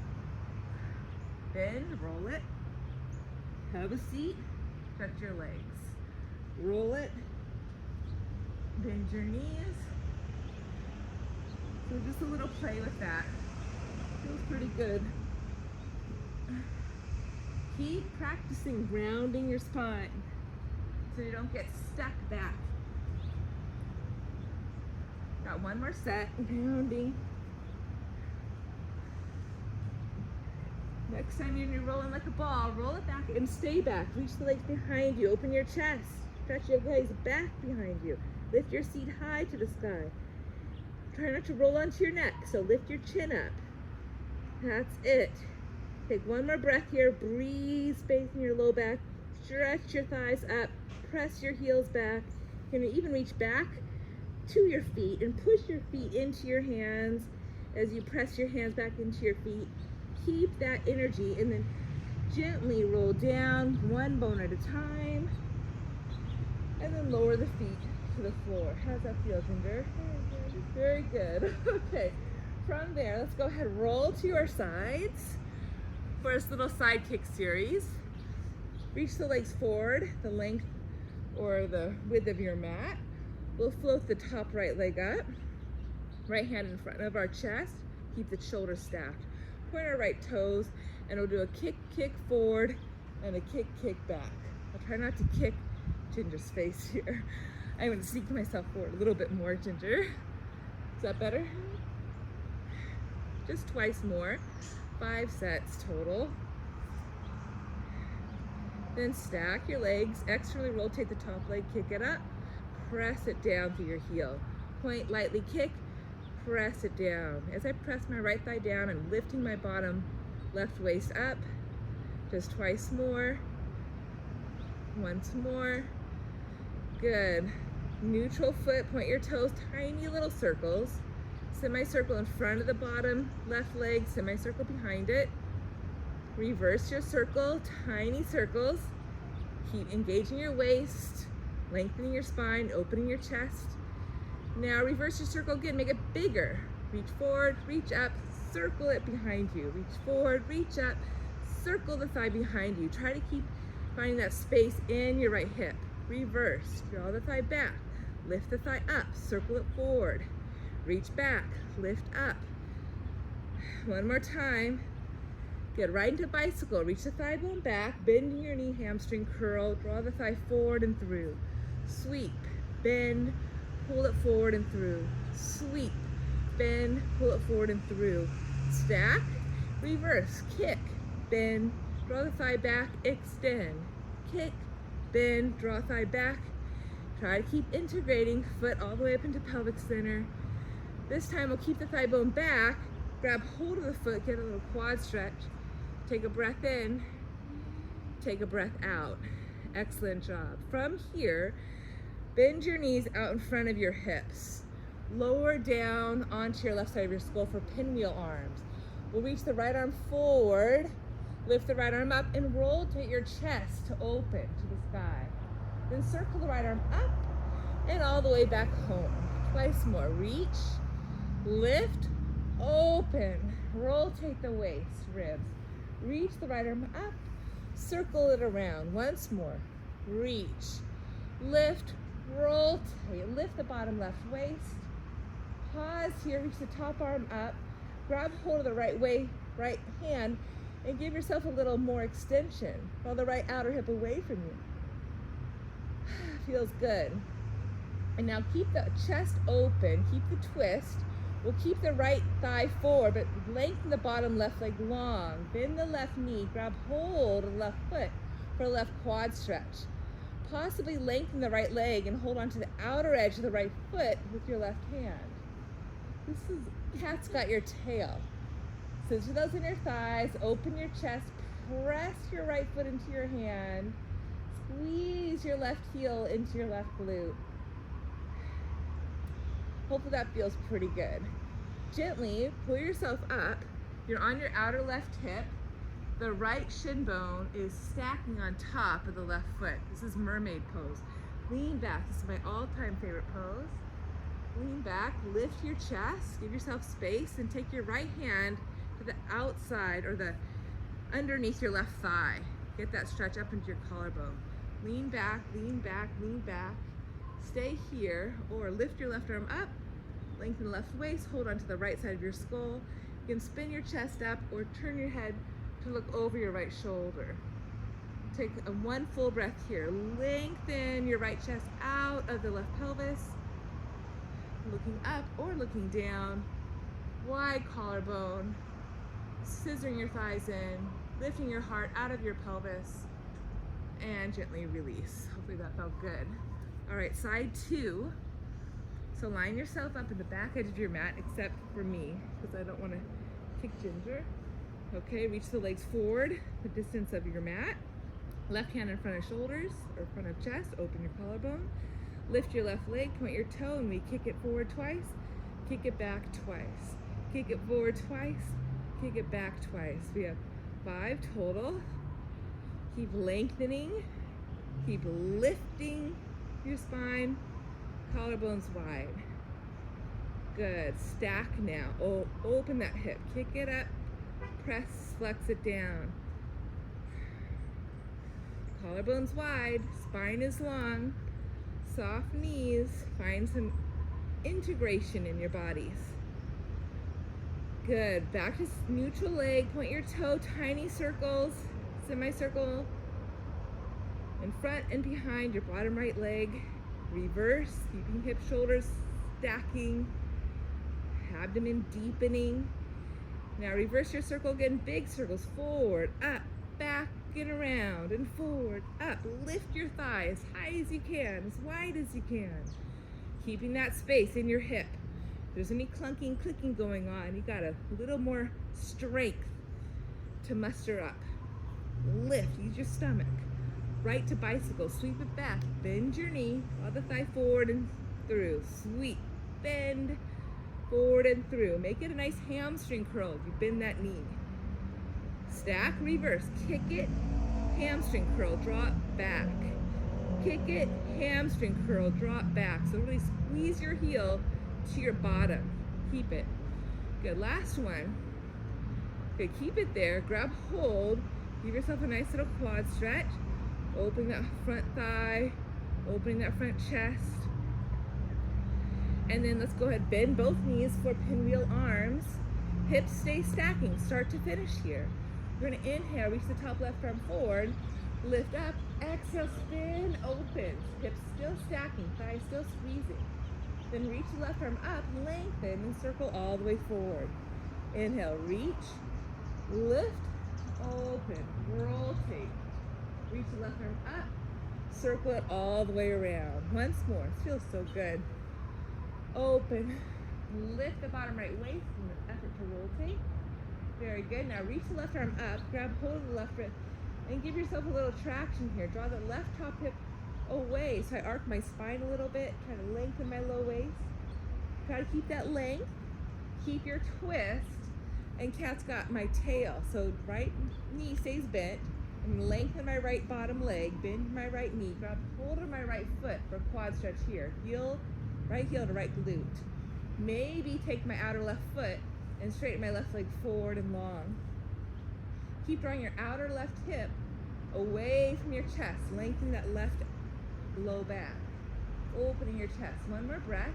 Bend, roll it. Have a seat. Stretch your legs. Roll it. Bend your knees. So just a little play with that. Feels pretty good. Keep practicing grounding your spine so you don't get stuck back. Got 1 more set. Grounding. Next time you're rolling like a ball, roll it back and stay back. Reach the legs behind you. Open your chest. Stretch your legs back behind you. Lift your seat high to the sky. Try not to roll onto your neck, so lift your chin up. That's it. Take one more breath here. Breathe space in your low back. Stretch your thighs up. Press your heels back. You're gonna even reach back to your feet and push your feet into your hands as you press your hands back into your feet. Keep that energy and then gently roll down one bone at a time and then lower the feet to the floor. How's that feel, Ginger? Very good. Okay, from there, let's go ahead and roll to your sides for this little side kick series. Reach the legs forward, the length or the width of your mat. We'll float the top right leg up, right hand in front of our chest, keep the shoulders stacked. Point our right toes, and we'll do a kick, kick forward, and a kick, kick back. I'll try not to kick Ginger's face here. I'm gonna sneak myself forward a little bit more, Ginger. Is that better? Just twice more. 5 sets total. Then stack your legs, externally rotate the top leg, kick it up, press it down through your heel. Point, lightly kick, press it down. As I press my right thigh down, I'm lifting my bottom left waist up. Just twice more. Once more. Good. Neutral foot, point your toes, tiny little circles. Semicircle in front of the bottom left leg, semicircle behind it. Reverse your circle, tiny circles. Keep engaging your waist, lengthening your spine, opening your chest. Now reverse your circle again, make it bigger. Reach forward, reach up, circle it behind you. Reach forward, reach up, circle the thigh behind you. Try to keep finding that space in your right hip. Reverse, draw the thigh back, lift the thigh up, circle it forward. Reach back, lift up. One more time. Get right into bicycle. Reach the thigh bone back, bend your knee, hamstring curl, draw the thigh forward and through. Sweep, bend, pull it forward and through. Sweep, bend, pull it forward and through. Stack, reverse, kick, bend, draw the thigh back, extend. Kick, bend, draw thigh back. Try to keep integrating, foot all the way up into pelvic center. This time we'll keep the thigh bone back, grab hold of the foot, get a little quad stretch. Take a breath in, take a breath out. Excellent job. From here, bend your knees out in front of your hips. Lower down onto your left side of your skull for pinwheel arms. We'll reach the right arm forward, lift the right arm up, and rotate your chest to open to the sky. Then circle the right arm up and all the way back home. Twice more. Reach, lift, open, rotate the waist, ribs. Reach the right arm up, circle it around. Once more. Reach, lift, rotate, lift the bottom left waist. Pause here, reach the top arm up, grab hold of the right hand, and give yourself a little more extension. Draw the right outer hip away from you. Feels good. And now keep the chest open, keep the twist. We'll keep the right thigh forward, but lengthen the bottom left leg long. Bend the left knee, grab hold of the left foot for a left quad stretch. Possibly lengthen the right leg and hold on to the outer edge of the right foot with your left hand. This is cat's got your tail. Scissor those in your thighs, open your chest, press your right foot into your hand, squeeze your left heel into your left glute. Hopefully that feels pretty good. Gently pull yourself up. You're on your outer left hip. The right shin bone is stacking on top of the left foot. This is mermaid pose. Lean back. This is my all-time favorite pose. Lean back, lift your chest, give yourself space, and take your right hand to the outside or the underneath your left thigh. Get that stretch up into your collarbone. Lean back, lean back, lean back. Stay here, or lift your left arm up, lengthen the left waist, hold on to the right side of your skull. You can spin your chest up or turn your head to look over your right shoulder. Take one full breath here. Lengthen your right chest out of the left pelvis, looking up or looking down. Wide collarbone, scissoring your thighs in, lifting your heart out of your pelvis, and gently release. Hopefully that felt good. All right, side 2. So line yourself up in the back edge of your mat, except for me, because I don't want to kick Ginger. Okay, reach the legs forward, the distance of your mat. Left hand in front of shoulders or front of chest, open your collarbone. Lift your left leg, point your toe, and we kick it forward twice, kick it back twice. Kick it forward twice, kick it back twice. We have 5 total. Keep lengthening, keep lifting your spine, collarbones wide. Good, stack now. Open that hip, kick it up, press, flex it down. Collarbones wide, spine is long, soft knees, find some integration in your bodies. Good, back to neutral leg, point your toe, tiny circles, semicircle, in front and behind your bottom right leg. Reverse, keeping hips, shoulders stacking, abdomen deepening. Now reverse your circle again, big circles, forward, up, back, and around, and forward, up. Lift your thigh as high as you can, as wide as you can. Keeping that space in your hip. If there's any clunking, clicking going on, you got a little more strength to muster up. Lift, use your stomach. Right to bicycle, sweep it back, bend your knee, draw the thigh forward and through. Sweep, bend, forward and through. Make it a nice hamstring curl if you bend that knee. Stack, reverse, kick it, hamstring curl, draw it back. Kick it, hamstring curl, draw it back. So really squeeze your heel to your bottom. Keep it. Good, last one. Good, keep it there, grab hold, give yourself a nice little quad stretch. Opening that front thigh, opening that front chest. And then let's go ahead, bend both knees for pinwheel arms. Hips stay stacking, start to finish here. We're gonna inhale, reach the top left arm forward, lift up, exhale, spin, open. Hips still stacking, thighs still squeezing. Then reach the left arm up, lengthen, and circle all the way forward. Inhale, reach, lift, open, rotate. Reach the left arm up, circle it all the way around. Once more, it feels so good. Open, lift the bottom right waist in the effort to rotate. Very good. Now reach the left arm up, grab hold of the left wrist, and give yourself a little traction here. Draw the left top hip away. So I arc my spine a little bit, try to lengthen my low waist. Try to keep that length. Keep your twist. And cat's got my tail. So right knee stays bent. And lengthen my right bottom leg, bend my right knee, grab hold of my right foot for quad stretch here. Heel, right heel to right glute. Maybe take my outer left foot and straighten my left leg forward and long. Keep drawing your outer left hip away from your chest, lengthening that left low back. Opening your chest. One more breath.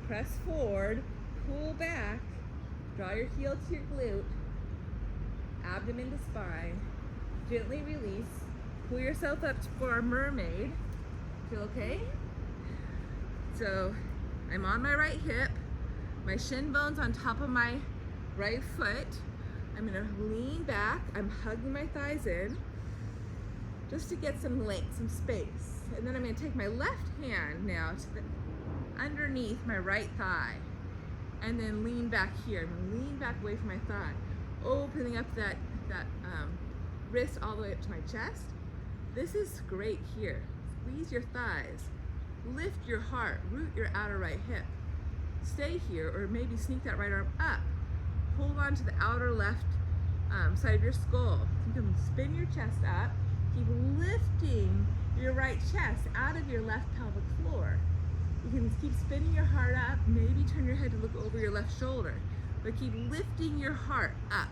Press forward, pull back, draw your heel to your glute, abdomen to spine. Gently release. Pull yourself up for our mermaid. Feel okay? So I'm on my right hip. My shin bone's on top of my right foot. I'm gonna lean back. I'm hugging my thighs in just to get some length, some space. And then I'm gonna take my left hand now to the underneath my right thigh. And then lean back here. I'm gonna lean back away from my thigh. Opening up that wrist all the way up to my chest. This is great here. Squeeze your thighs, lift your heart, root your outer right hip. Stay here, or maybe sneak that right arm up. Hold on to the outer left side of your skull. You can spin your chest up. Keep lifting your right chest out of your left pelvic floor. You can keep spinning your heart up, maybe turn your head to look over your left shoulder, but keep lifting your heart up.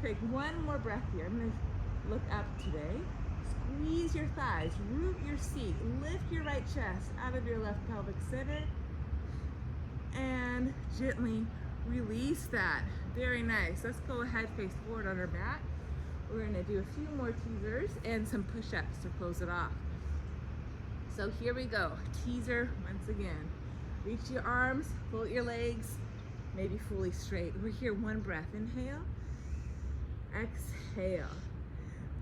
Take one more breath here. I'm gonna look up today. Squeeze your thighs, root your seat, lift your right chest out of your left pelvic center, and gently release that. Very nice. Let's go ahead, face forward on our back. We're gonna do a few more teasers and some push-ups to close it off. So here we go. Teaser once again. Reach your arms, float your legs, maybe fully straight. We're here, one breath. Inhale. Exhale.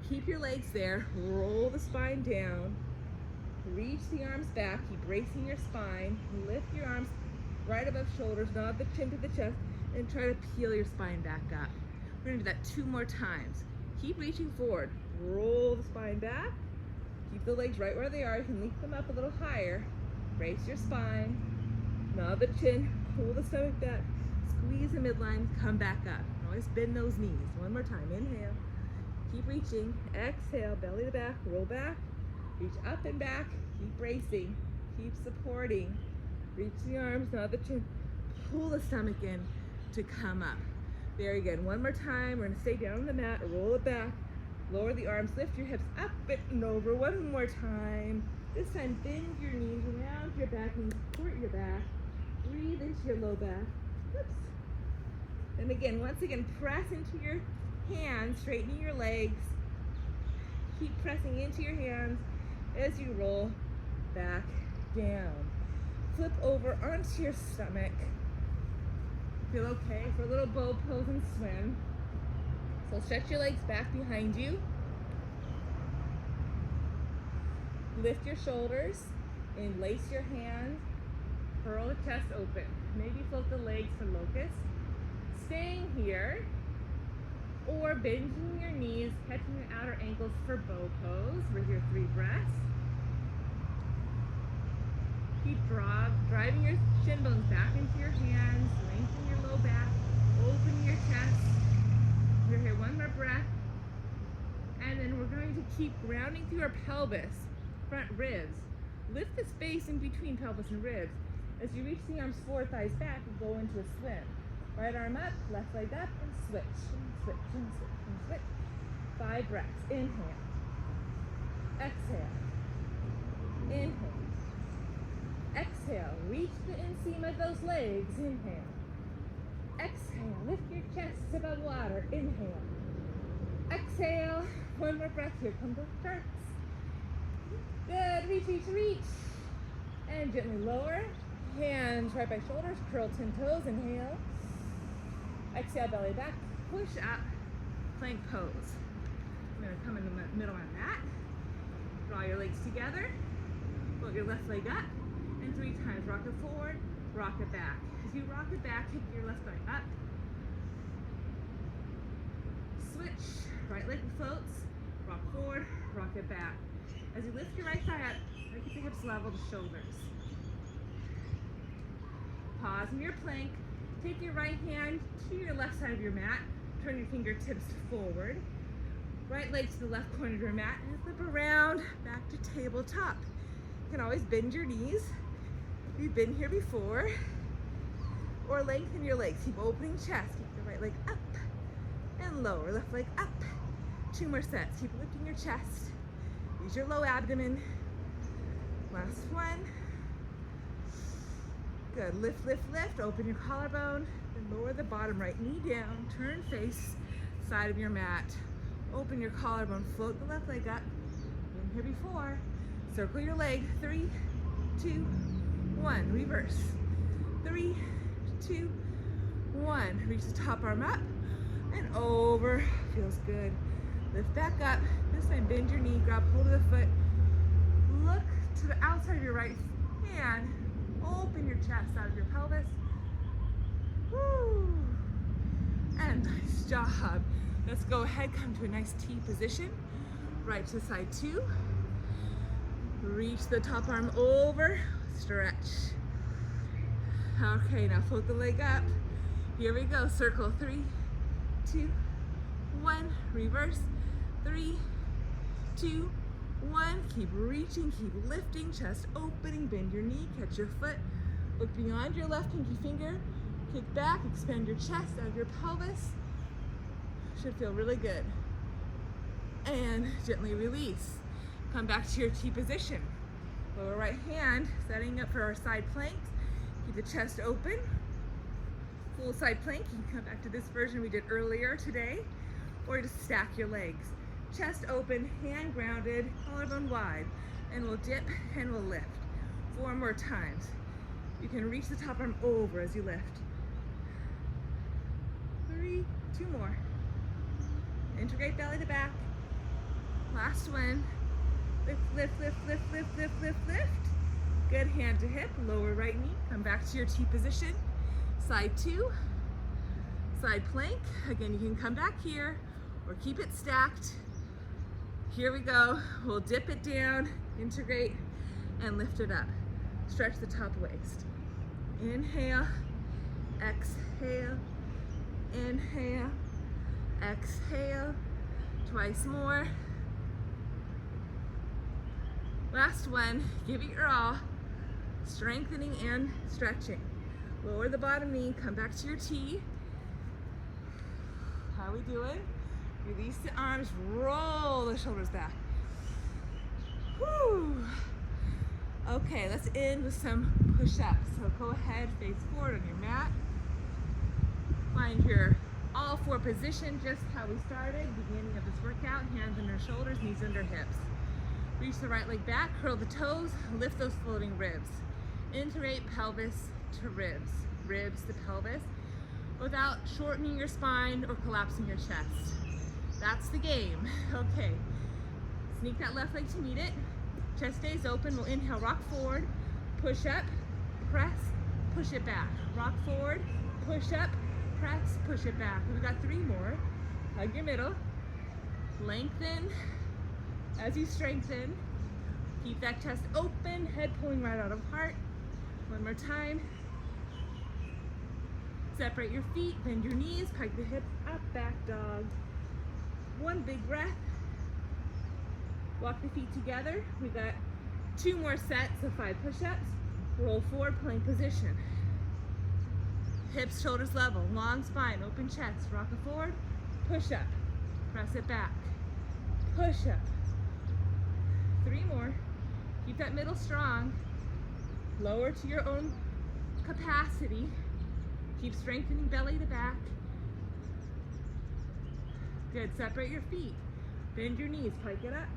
Keep your legs there, roll the spine down, reach the arms back, keep bracing your spine, lift your arms right above shoulders, nod the chin to the chest, and try to peel your spine back up. We're gonna do that 2 more times. Keep reaching forward. Roll the spine back. Keep the legs right where they are. You can lift them up a little higher. Brace your spine. Nod the chin. Pull the stomach back. Squeeze the midline. Come back up. Always bend those knees. 1 more time. Inhale. Keep reaching. Exhale. Belly to back. Roll back. Reach up and back. Keep bracing. Keep supporting. Reach the arms. Nod the chin. Pull the stomach in to come up. Very good. 1 more time. We're going to stay down on the mat. Roll it back. Lower the arms. Lift your hips up and over. 1 more time. This time, bend your knees around your back and support your back. Breathe into your low back. Oops. And again, once again, press into your hands, straightening your legs. Keep pressing into your hands as you roll back down. Flip over onto your stomach. Feel okay for a little bow pose and swim. So stretch your legs back behind you. Lift your shoulders, enlace your hands, curl the chest open. Maybe float the legs for locust. Staying here, or bending your knees, catching your outer ankles for bow pose with your 3 breaths. Keep driving your shin bones back into your hands, lengthen your low back, open your chest. We're here 1 more breath. And then we're going to keep grounding through our pelvis, front ribs. Lift the space in between pelvis and ribs. As you reach the arms forward, thighs back, and go into a swim. Right arm up, left leg up, and switch, and switch, and switch, and switch. 5 breaths. Inhale. Exhale. Inhale. Exhale. Reach the inseam of those legs. Inhale. Exhale. Lift your chest above water. Inhale. Exhale. 1 more breath. Here come those sharks. Good. Reach, reach, reach. And gently lower. Hands right by shoulders. Curl 10 toes. Inhale. Exhale, belly back. Push up. Plank pose. I'm going to come in the middle on that. Draw your legs together. Float your left leg up. And 3 times. Rock it forward. Rock it back. As you rock it back, kick your left leg up. Switch. Right leg floats. Rock forward. Rock it back. As you lift your right thigh up, keep the hips level to shoulders. Pause in your plank. Take your right hand to your left side of your mat. Turn your fingertips forward. Right leg to the left corner of your mat. And flip around back to tabletop. You can always bend your knees. You've been here before. Or lengthen your legs. Keep opening chest. Keep the right leg up and lower. Left leg up. 2 more sets. Keep lifting your chest. Use your low abdomen. Last one. Good. Lift, lift, lift. Open your collarbone. Then lower the bottom right knee down. Turn face side of your mat. Open your collarbone. Float the left leg up. Been here before. Circle your leg. 3, 2, 1. Reverse. 3, 2, 1. Reach the top arm up and over. Feels good. Lift back up. This time bend your knee. Grab hold of the foot. Look to the outside of your right hand. Open your chest out of your pelvis. Woo! And nice job. Let's go ahead, come to a nice T position. Right to side 2. Reach the top arm over. Stretch. Okay, now float the leg up. Here we go. Circle. 3, 2, 1. Reverse. 3, 2, 1. Keep reaching, keep lifting, chest opening, bend your knee, catch your foot, look beyond your left pinky finger, kick back, expand your chest out of your pelvis. Should feel really good. And gently release. Come back to your T position. Lower right hand, setting up for our side planks. Keep the chest open. Full side plank. You can come back to this version we did earlier today, or just stack your legs. Chest open, hand grounded, collarbone wide, and we'll dip and we'll lift. 4 more times. You can reach the top arm over as you lift. 3, 2 more. Integrate belly to back. Last one. Lift, lift, lift, lift, lift, lift, lift, lift. Good, hand to hip, lower right knee. Come back to your T position. Side 2, Side plank. Again, you can come back here or keep it stacked. Here we go. We'll dip it down, integrate, and lift it up. Stretch the top waist. Inhale, exhale, inhale, exhale. Twice more. Last one. Give it your all. Strengthening and stretching. Lower the bottom knee, come back to your T. How are we doing? Release the arms, roll the shoulders back. Whew. Okay, let's end with some push-ups. So go ahead, face forward on your mat. Find your all four position, just how we started, beginning of this workout. Hands under shoulders, knees under hips. Reach the right leg back, curl the toes, lift those floating ribs. Integrate pelvis to ribs, ribs to pelvis, without shortening your spine or collapsing your chest. That's the game. Okay, sneak that left leg to meet it. Chest stays open. We'll inhale, rock forward, push up, press, push it back. Rock forward, push up, press, push it back. We've got 3 more. Hug your middle. Lengthen as you strengthen. Keep that chest open, head pulling right out of heart. One more time. Separate your feet, bend your knees, pike the hips up, back dog. One big breath. Walk the feet together. We got 2 more sets of 5 push-ups. Roll forward, plank position. Hips, shoulders level, long spine, open chest. Rock it forward, push up, press it back, push up. 3 more. Keep that middle strong. Lower to your own capacity. Keep strengthening belly to back. Good, separate your feet. Bend your knees, pike it up.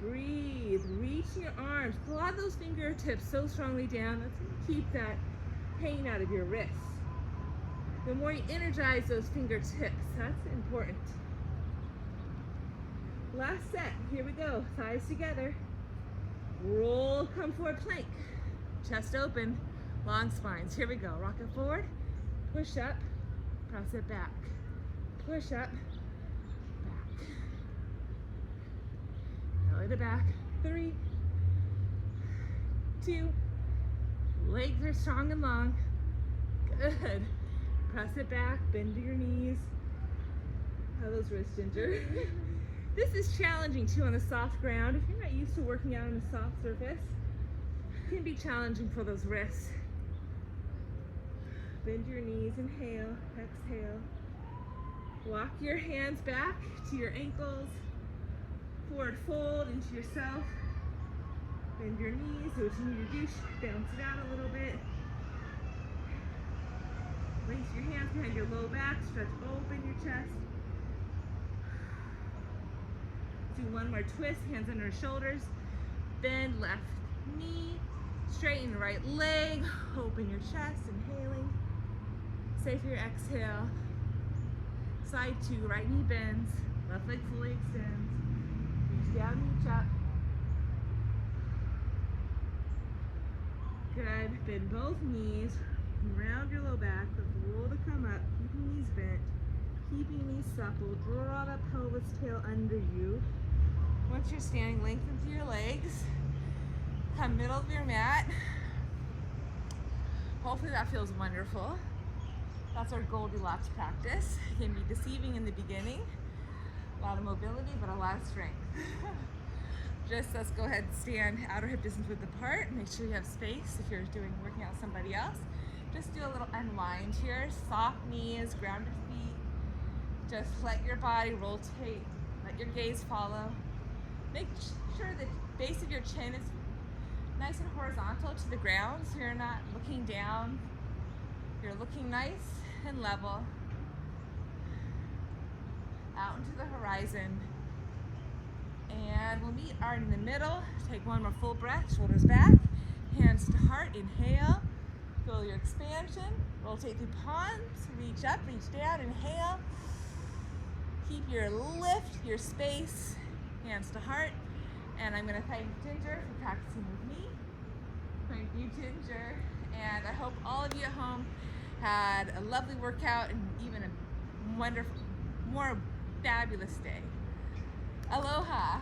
Breathe, reach your arms. Pull out those fingertips so strongly down. Let's keep that pain out of your wrists. The more you energize those fingertips, that's important. Last set, here we go. Thighs together. Roll, come forward, plank. Chest open, long spines. Here we go. Rock it forward, push up, press it back. Push up, back. Belly to back. 3, 2, legs are strong and long. Good. Press it back, bend to your knees. How those wrists, Ginger? This is challenging too on the soft ground. If you're not used to working out on a soft surface, it can be challenging for those wrists. Bend your knees, inhale, exhale. Walk your hands back to your ankles. Forward fold into yourself. Bend your knees, do what you need to do. Bounce it out a little bit. Place your hands behind your low back, stretch open your chest. Do one more twist, hands under your shoulders. Bend left knee, straighten right leg, open your chest, inhaling. Stay for your exhale. Side 2, right knee bends, left leg fully extends. Reach down, reach up. Good, bend both knees. Round your low back, roll to come up, keeping knees bent, keeping knees supple. Draw that pelvis tail under you. Once you're standing, lengthen through your legs. Come middle of your mat. Hopefully that feels wonderful. That's our Goldilocks practice. It can be deceiving in the beginning. A lot of mobility, but a lot of strength. Just let's go ahead and stand outer hip distance width apart. Make sure you have space if you're working out with somebody else. Just do a little unwind here. Soft knees, ground your feet. Just let your body rotate. Let your gaze follow. Make sure the base of your chin is nice and horizontal to the ground, so you're not looking down. You're looking nice and level. Out into the horizon. And we'll meet in the middle. Take one more full breath, shoulders back, hands to heart, inhale. Feel your expansion. Rotate through palms, reach up, reach down, inhale. Keep your lift, your space, hands to heart. And I'm gonna thank Ginger for practicing with me. Thank you, Ginger. And I hope all of you at home had a lovely workout and even a wonderful, more fabulous day. Aloha.